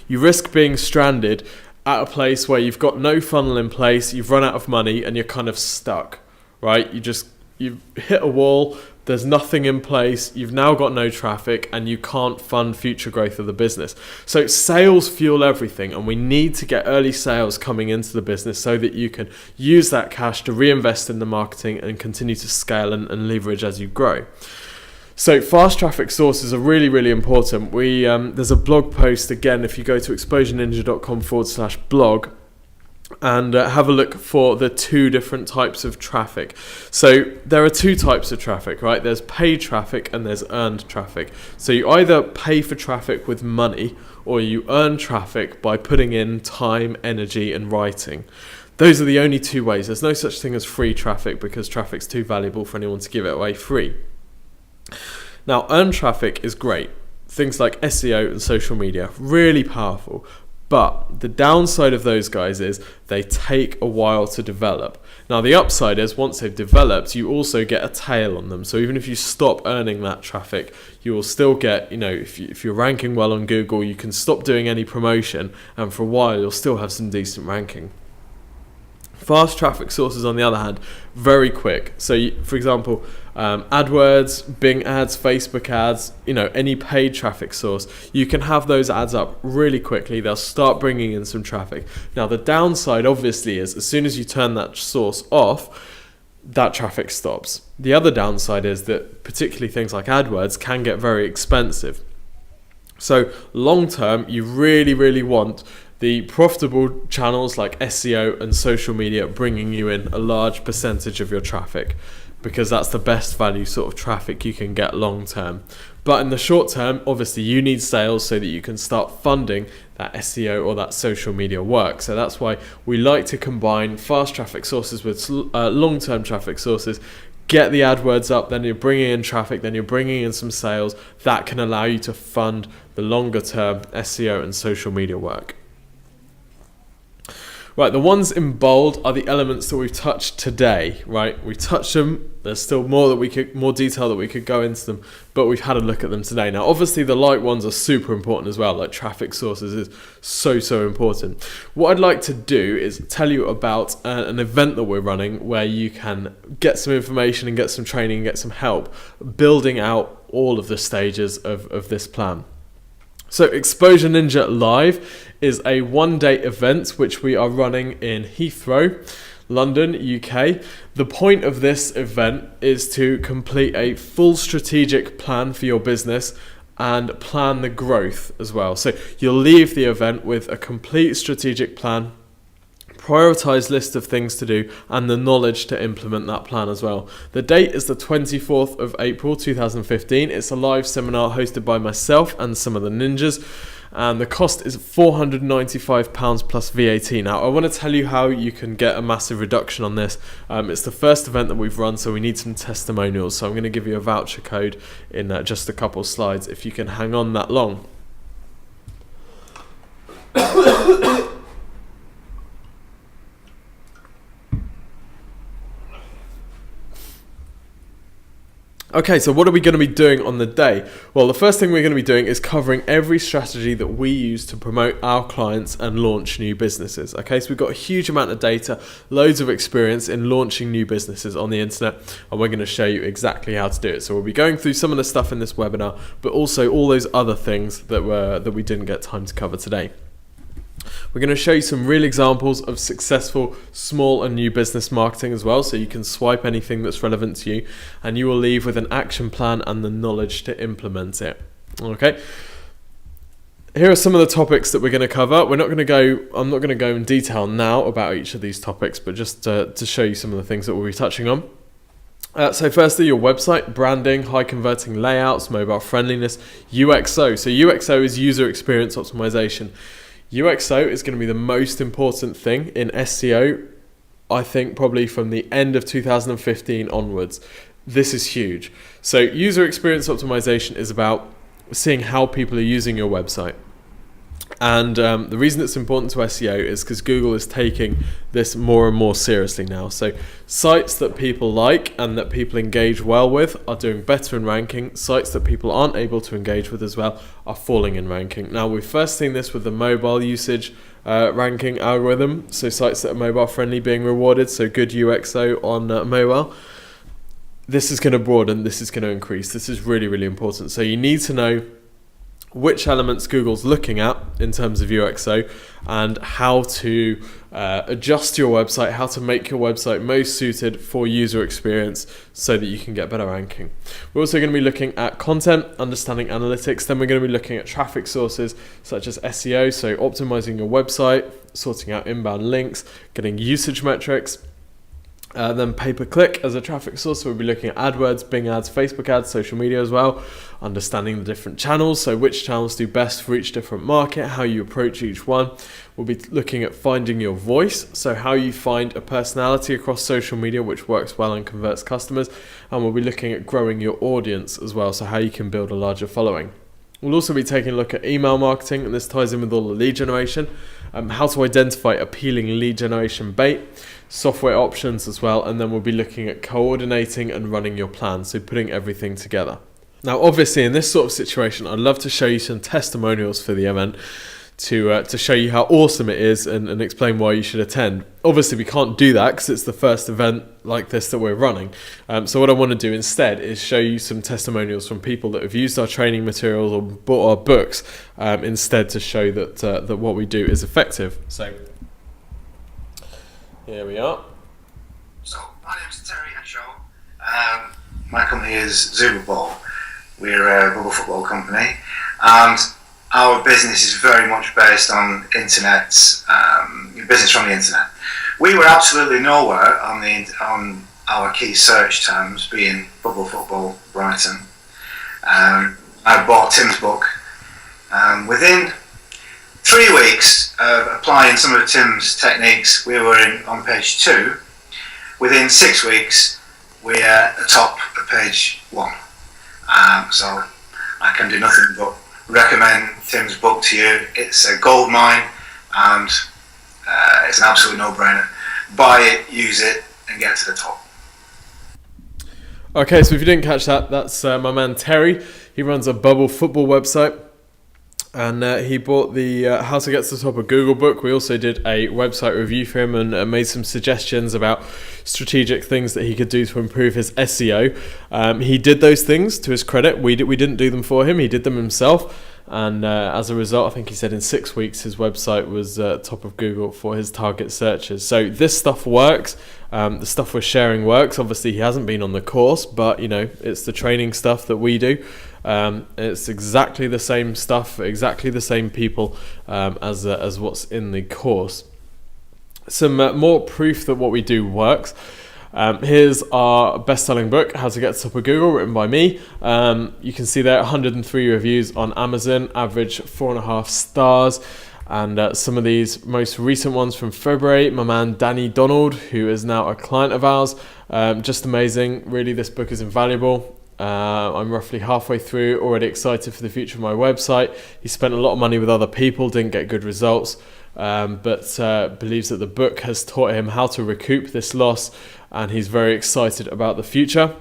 you risk being stranded at a place where you've got no funnel in place, you've run out of money, and you're kind of stuck, right? You've hit a wall, there's nothing in place, you've now got no traffic, and you can't fund future growth of the business. So sales fuel everything, and we need to get early sales coming into the business so that you can use that cash to reinvest in the marketing and continue to scale and leverage as you grow. So fast traffic sources are really, really important. There's a blog post, again, if you go to exposureninja.com/blog, and have a look for the two different types of traffic. So there are two types of traffic, right? There's paid traffic and there's earned traffic. So you either pay for traffic with money or you earn traffic by putting in time, energy, and writing. Those are the only two ways. There's no such thing as free traffic because traffic's too valuable for anyone to give it away free. Now, earned traffic is great. Things like SEO and social media, really powerful. But the downside of those guys is they take a while to develop. Now, the upside is once they've developed, you also get a tail on them. So even if you stop earning that traffic, you will still get, if you're ranking well on Google, you can stop doing any promotion. And for a while, you'll still have some decent ranking. Fast traffic sources, on the other hand, very quick. So, for example, Adwords, Bing ads, Facebook ads, any paid traffic source, you can have those ads up really quickly. They'll start bringing in some traffic. Now, the downside, obviously, is as soon as you turn that source off, that traffic stops. The other downside is that particularly things like Adwords can get very expensive. So, long term, you really, really want the profitable channels like SEO and social media bringing you in a large percentage of your traffic, because that's the best value sort of traffic you can get long term. But in the short term, obviously you need sales so that you can start funding that SEO or that social media work. So that's why we like to combine fast traffic sources with long-term traffic sources. Get the AdWords up, then you're bringing in traffic, then you're bringing in some sales. That can allow you to fund the longer term SEO and social media work. Right, the ones in bold are the elements that we've touched today, right? We touched them, there's still more detail that we could go into them, but we've had a look at them today. Now, obviously the light ones are super important as well, like traffic sources is so important. What I'd like to do is tell you about an event that we're running where you can get some information and get some training and get some help building out all of the stages of this plan. So Exposure Ninja Live is a one-day event which we are running in Heathrow, London, UK. The point of this event is to complete a full strategic plan for your business and plan the growth as well. So you'll leave the event with a complete strategic plan, prioritise list of things to do, and the knowledge to implement that plan as well. The date is the 24th of April 2015. It's a live seminar hosted by myself and some of the ninjas, and the cost is £495 plus VAT. Now, I want to tell you how you can get a massive reduction on this. It's the first event that we've run, so we need some testimonials. So I'm going to give you a voucher code in just a couple slides if you can hang on that long. Okay, so what are we going to be doing on the day? Well, the first thing we're going to be doing is covering every strategy that we use to promote our clients and launch new businesses. Okay, so we've got a huge amount of data, loads of experience in launching new businesses on the internet, and we're going to show you exactly how to do it. So we'll be going through some of the stuff in this webinar, but also all those other things that we didn't get time to cover today. We're going to show you some real examples of successful small and new business marketing as well, so you can swipe anything that's relevant to you, and you will leave with an action plan and the knowledge to implement it. Okay. Here are some of the topics that we're going to cover. I'm not going to go in detail now about each of these topics, but just to show you some of the things that we'll be touching on. So firstly, your website, branding, high converting layouts, mobile friendliness, UXO. So UXO is user experience optimization. UXO is going to be the most important thing in SEO, I think probably from the end of 2015 onwards. This is huge. So user experience optimization is about seeing how people are using your website. And the reason it's important to SEO is because Google is taking this more and more seriously now. So sites that people like and that people engage well with are doing better in ranking. Sites that people aren't able to engage with as well are falling in ranking. Now, we've first seen this with the mobile usage ranking algorithm. So sites that are mobile friendly being rewarded. So good UXO on mobile. This is going to broaden. This is going to increase. This is really, really important. So you need to know which elements Google's looking at in terms of UXO and how to adjust your website, how to make your website most suited for user experience so that you can get better ranking. We're also going to be looking at content, understanding analytics. Then we're going to be looking at traffic sources such as SEO, so optimizing your website, sorting out inbound links, getting usage metrics. Then pay-per-click as a traffic source. So we'll be looking at AdWords, Bing ads, Facebook ads, social media as well, understanding the different channels, so which channels do best for each different market, how you approach each one. We'll be looking at finding your voice, so how you find a personality across social media which works well and converts customers. And we'll be looking at growing your audience as well, so how you can build a larger following. We'll also be taking a look at email marketing, and this ties in with all the lead generation, how to identify appealing lead generation bait, software options as well, and then we'll be looking at coordinating and running your plan, so putting everything together. Now, obviously, in this sort of situation, I'd love to show you some testimonials for the event to show you how awesome it is and explain why you should attend. Obviously, we can't do that because it's the first event like this that we're running. So what I want to do instead is show you some testimonials from people that have used our training materials or bought our books instead, to show that what we do is effective. So here we are. So my name's Terry Henshaw. My company is Zuba Ball. We're a bubble football company, and our business is very much based on business from the internet. We were absolutely nowhere on our key search terms, being bubble football, Brighton. I bought Tim's book. Within 3 weeks of applying some of Tim's techniques, we were on page 2. Within 6 weeks, we're at the top of page 1. So I can do nothing but recommend Tim's book to you. It's a gold mine, and it's an absolute no-brainer. Buy it, use it, and get to the top. Okay, so if you didn't catch that, that's my man Terry. He runs a bubble football website, and he bought the How to Get to the Top of Google book. We also did a website review for him and made some suggestions about strategic things that he could do to improve his SEO. He did those things, to his credit. We didn't do them for him. He did them himself. And as a result, I think he said in 6 weeks his website was top of Google for his target searches. So this stuff works. The stuff we're sharing works. Obviously, he hasn't been on the course, but it's the training stuff that we do. It's exactly the same stuff for exactly the same people as what's in the course. Some more proof that what we do works. Here's our best-selling book, How to Get to the Top of Google, written by me. You can see there 103 reviews on Amazon, average 4.5 stars. And some of these most recent ones from February, my man Danny Donald, who is now a client of ours. Just amazing. Really, this book is invaluable. I'm roughly halfway through, already excited for the future of my website. He spent a lot of money with other people, didn't get good results, but believes that the book has taught him how to recoup this loss, and he's very excited about the future.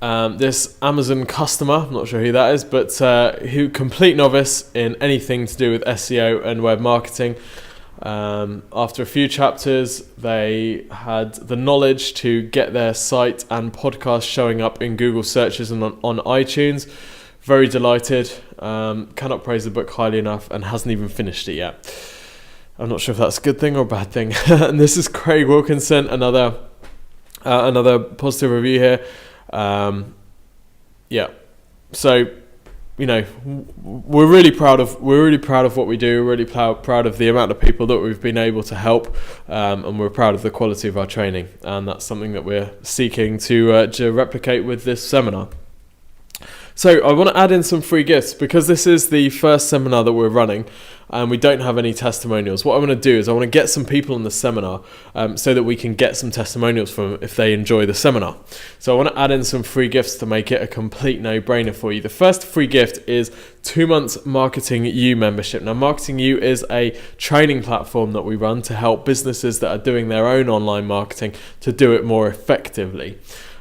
This Amazon customer, I'm not sure who that is, but who complete novice in anything to do with SEO and web marketing. After a few chapters, they had the knowledge to get their site and podcast showing up in Google searches and on iTunes. Very delighted. Cannot praise the book highly enough, and hasn't even finished it yet. I'm not sure if that's a good thing or a bad thing. And this is Craig Wilkinson, another positive review here. So we're really proud of what we do. We're really proud of the amount of people that we've been able to help, and we're proud of the quality of our training, and that's something that we're seeking to replicate with this seminar. So I want to add in some free gifts because this is the first seminar that we're running and we don't have any testimonials. What I want to do is I want to get some people in the seminar so that we can get some testimonials from them if they enjoy the seminar. So I want to add in some free gifts to make it a complete no-brainer for you. The first free gift is 2 months Marketing U membership. Now, Marketing U is a training platform that we run to help businesses that are doing their own online marketing to do it more effectively.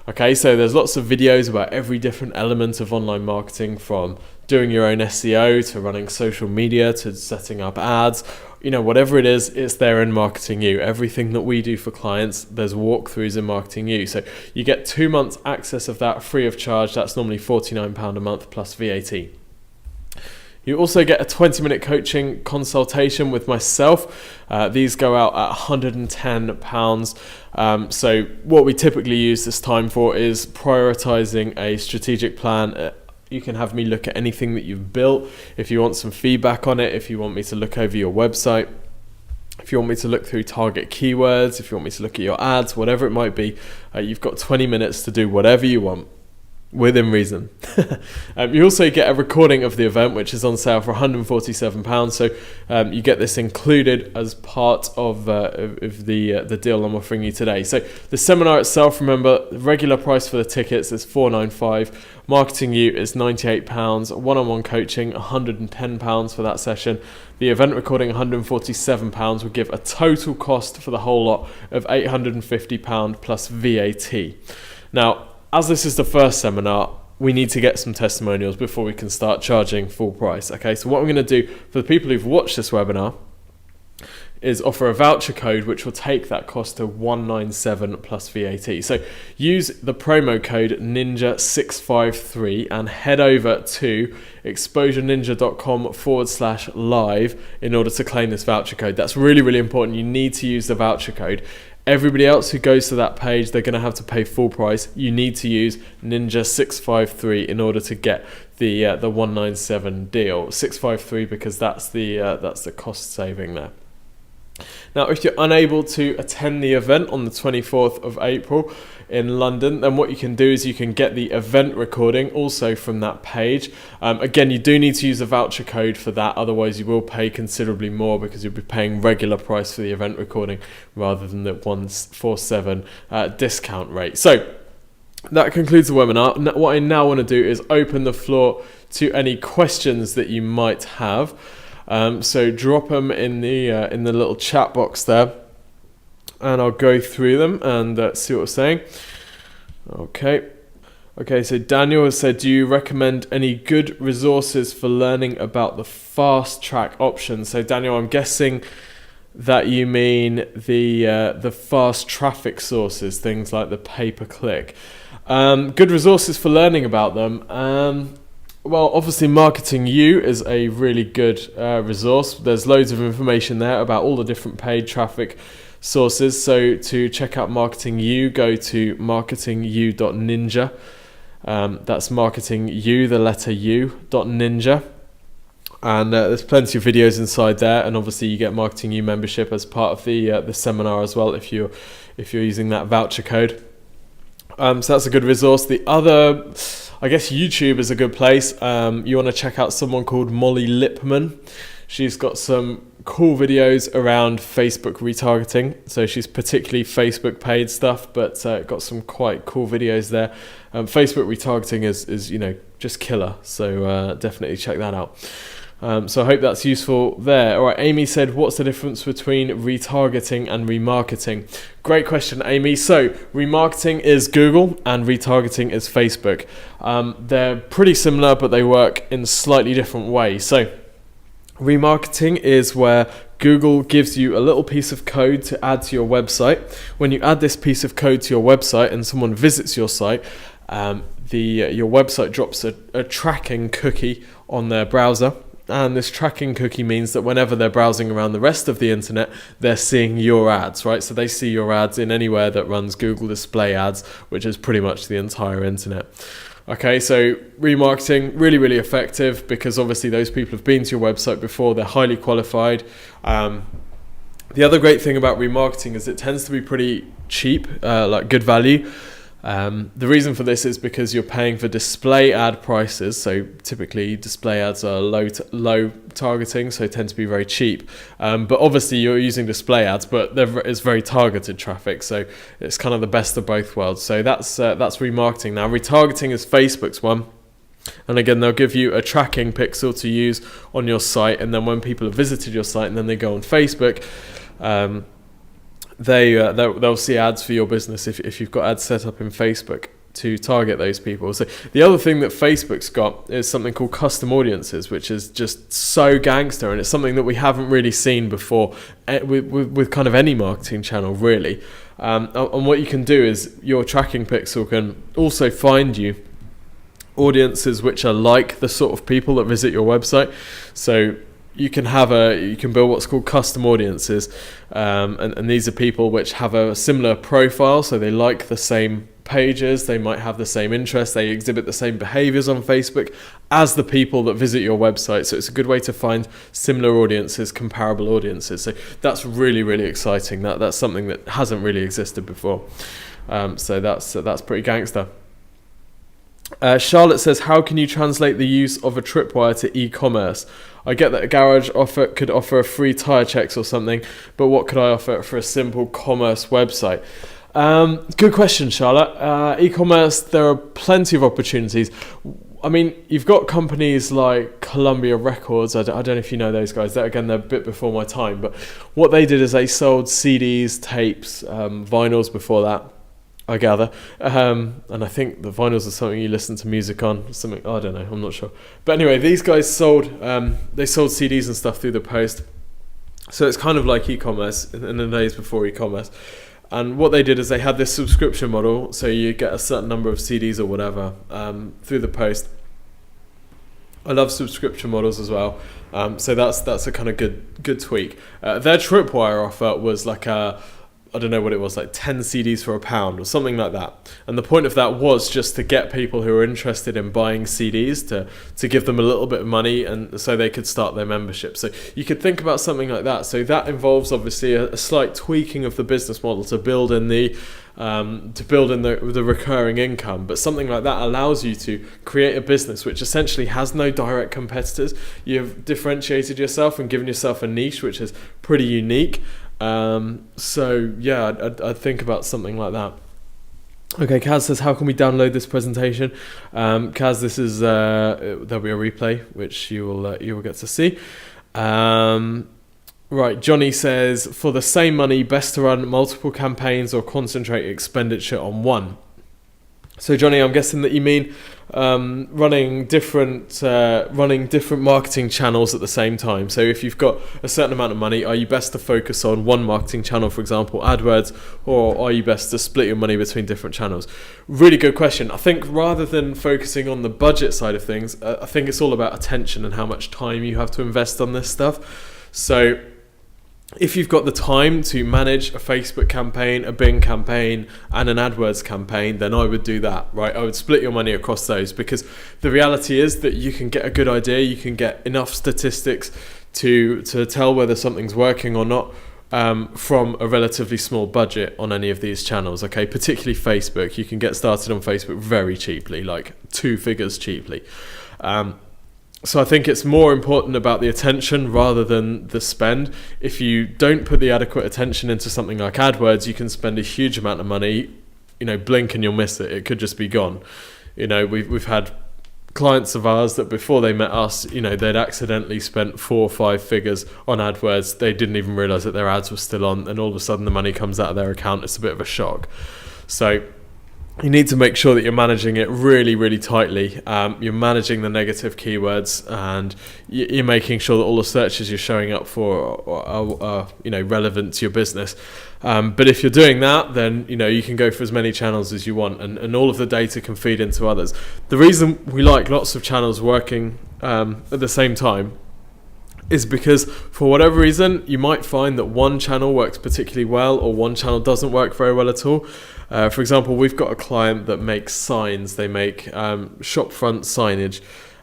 Okay, so there's lots of videos about every different element of online marketing, from doing your own SEO to running social media to setting up ads. Whatever it is, it's there in Marketing U. Everything that we do for clients, there's walkthroughs in Marketing U. So you get 2 months access of that free of charge. That's normally £49 a month plus VAT. You also get a 20-minute coaching consultation with myself. These go out at £110. So what we typically use this time for is prioritising a strategic plan. You can have me look at anything that you've built. If you want some feedback on it, if you want me to look over your website, if you want me to look through target keywords, if you want me to look at your ads, whatever it might be, you've got 20 minutes to do whatever you want. Within reason. You also get a recording of the event, which is on sale for £147. So you get this included as part of the deal I'm offering you today. So the seminar itself, remember, the regular price for the tickets is $495. Marketing U is £98. One-on-one coaching, £110 for that session. The event recording, £147, would give a total cost for the whole lot of £850 plus VAT. Now, as this is the first seminar, we need to get some testimonials before we can start charging full price. Okay, so what I'm going to do for the people who've watched this webinar is offer a voucher code which will take that cost to $197 plus VAT. So use the promo code ninja653 and head over to exposureninja.com/live in order to claim this voucher code. That's really, really important. You need to use the voucher code. Everybody else who goes to that page, they're going to have to pay full price. You need to use Ninja653 in order to get the 197 deal. 653 because that's the cost saving there. Now, if you're unable to attend the event on the 24th of April in London, then what you can do is you can get the event recording also from that page. Again, you do need to use a voucher code for that, otherwise you will pay considerably more because you'll be paying regular price for the event recording rather than the 147 discount rate. So that concludes the webinar. What I now want to do is open the floor to any questions that you might have. So drop them in the little chat box there, and I'll go through them and see what we're saying. Okay, so Daniel has said, do you recommend any good resources for learning about the fast track option? So Daniel, I'm guessing that you mean the fast traffic sources, things like the pay-per-click. Good resources for learning about them. Well, obviously Marketing U is a really good resource. There's loads of information there about all the different paid traffic sources. So to check out Marketing U, go to marketingu.ninja. That's marketingu, the letter U.ninja. And there's plenty of videos inside there, and obviously you get Marketing U membership as part of the seminar as well if you're using that voucher code. So that's a good resource. The other, I guess YouTube is a good place. You want to check out someone called Molly Lipman. She's got some cool videos around Facebook retargeting. So she's particularly Facebook paid stuff, but got some quite cool videos there. Facebook retargeting is just killer. So definitely check that out. So I hope that's useful there. All right, Amy said, what's the difference between retargeting and remarketing? Great question, Amy. So remarketing is Google and retargeting is Facebook. They're pretty similar, but they work in slightly different ways. So remarketing is where Google gives you a little piece of code to add to your website. When you add this piece of code to your website and someone visits your site, your website drops a tracking cookie on their browser. And this tracking cookie means that whenever they're browsing around the rest of the internet, they're seeing your ads, right? So they see your ads in anywhere that runs Google Display Ads, which is pretty much the entire internet. Okay, so remarketing, really, really effective because obviously those people have been to your website before, they're highly qualified. The other great thing about remarketing is it tends to be pretty cheap, like good value. The reason for this is because you're paying for display ad prices. So typically display ads are low targeting, so tend to be very cheap. But obviously you're using display ads, but it's very targeted traffic. So it's kind of the best of both worlds. So that's remarketing. Now retargeting is Facebook's one. And again, they'll give you a tracking pixel to use on your site. And then when people have visited your site and then they go on Facebook, they'll see ads for your business if you've got ads set up in Facebook to target those people. So the other thing that Facebook's got is something called custom audiences, which is just so gangster, and it's something that we haven't really seen before with kind of any marketing channel really. And what you can do is your tracking pixel can also find you audiences which are like the sort of people that visit your website. So you can build what's called custom audiences, and these are people which have a similar profile, so they like the same pages, they might have the same interests, they exhibit the same behaviors on Facebook as the people that visit your website. So it's a good way to find similar audiences, comparable audiences. So that's really, really exciting. That's something that hasn't really existed before. So that's pretty gangster. Charlotte says, how can you translate the use of a tripwire to e-commerce? I get that a garage could offer a free tyre checks or something, but what could I offer for a simple commerce website? Good question, Charlotte. E-commerce, there are plenty of opportunities. I mean, you've got companies like Columbia Records. I don't know if you know those guys. They're a bit before my time, but what they did is they sold CDs, tapes, vinyls before that, I gather, and I think the vinyls are something you listen to music on. Something, I don't know, I'm not sure. But anyway, these guys sold CDs and stuff through the post. So it's kind of like e-commerce in the days before e-commerce. And what they did is they had this subscription model, so you get a certain number of CDs or whatever through the post. I love subscription models as well. So that's a kind of good tweak. Their tripwire offer was like I don't know what it was, like 10 CDs for £1 or something like that. And the point of that was just to get people who are interested in buying CDs to give them a little bit of money, and so they could start their membership. So you could think about something like that. So that involves obviously a slight tweaking of the business model to build in the recurring income. But something like that allows you to create a business which essentially has no direct competitors. You've differentiated yourself and given yourself a niche which is pretty unique. So yeah, I'd think about something like that. Okay, Kaz says, how can we download this presentation? Kaz, this is there'll be a replay which you will get to see. Right, Johnny says, for the same money, best to run multiple campaigns or concentrate expenditure on one. So Johnny, I'm guessing that you mean running different marketing channels at the same time. So if you've got a certain amount of money, are you best to focus on one marketing channel, for example, Adwords, or are you best to split your money between different channels? Really good question. I think rather than focusing on the budget side of things, I think it's all about attention and how much time you have to invest on this stuff. So if you've got the time to manage a Facebook campaign, a Bing campaign, and an AdWords campaign, then I would do that, right? I would split your money across those, because the reality is that you can get a good idea, you can get enough statistics to tell whether something's working or not from a relatively small budget on any of these channels, okay? Particularly Facebook. You can get started on Facebook very cheaply, like 2 figures cheaply. So I think it's more important about the attention rather than the spend. If you don't put the adequate attention into something like AdWords, you can spend a huge amount of money, blink and you'll miss it. It could just be gone. We've had clients of ours that before they met us, they'd accidentally spent 4 or 5 figures on AdWords. They didn't even realize that their ads were still on, and all of a sudden the money comes out of their account. It's a bit of a shock. So you need to make sure that you're managing it really, really tightly. You're managing the negative keywords, and you're making sure that all the searches you're showing up for are relevant to your business. But if you're doing that, then you can go for as many channels as you want, and all of the data can feed into others. The reason we like lots of channels working at the same time is because for whatever reason you might find that one channel works particularly well or one channel doesn't work very well at all. For example, we've got a client that makes signs. They make shop front signage,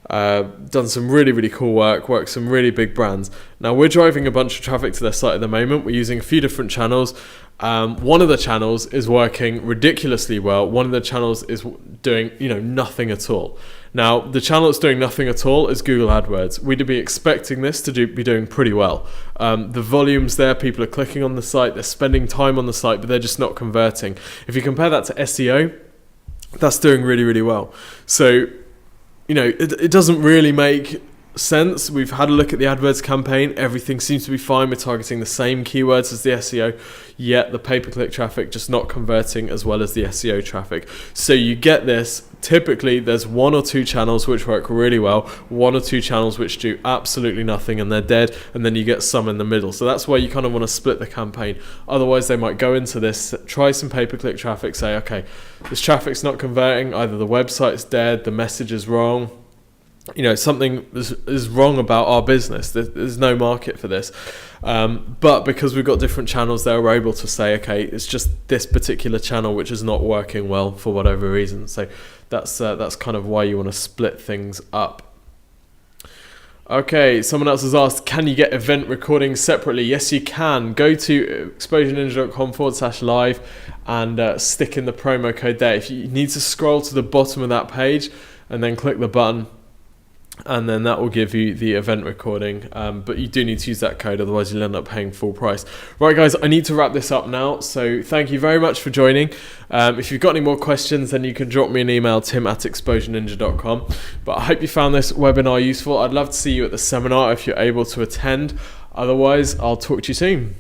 done some really, really cool work with some really big brands. Now we're driving a bunch of traffic to their site at the moment. We're using a few different channels. One of the channels is working ridiculously well. One of the channels is doing, nothing at all. Now, the channel that's doing nothing at all is Google AdWords. We'd be expecting this to be doing pretty well. The volumes there, people are clicking on the site, they're spending time on the site, but they're just not converting. If you compare that to SEO, that's doing really, really well. So, it doesn't really make sense. We've had a look at the AdWords campaign. Everything seems to be fine. We're targeting the same keywords as the SEO, yet the pay-per-click traffic just not converting as well as the SEO traffic. So you get this. Typically, there's one or two channels which work really well, one or two channels which do absolutely nothing and they're dead, and then you get some in the middle. So that's why you kind of want to split the campaign. Otherwise, they might go into this, try some pay-per-click traffic, say, okay, this traffic's not converting. Either the website's dead, the message is wrong, something is wrong about our business. There's no market for this. But because we've got different channels there, we're able to say, okay, it's just this particular channel which is not working well for whatever reason. So that's kind of why you want to split things up. Okay, someone else has asked, can you get event recordings separately? Yes, you can. Go to exposureninja.com/live and stick in the promo code there. If you need to scroll to the bottom of that page and then click the button, and then that will give you the event recording, but you do need to use that code, otherwise you'll end up paying full price. Right guys, I need to wrap this up now, so thank you very much for joining. If you've got any more questions, then you can drop me an email, tim@exposureninja.com. But I hope you found this webinar useful. I'd love to see you at the seminar if you're able to attend. Otherwise, I'll talk to you soon.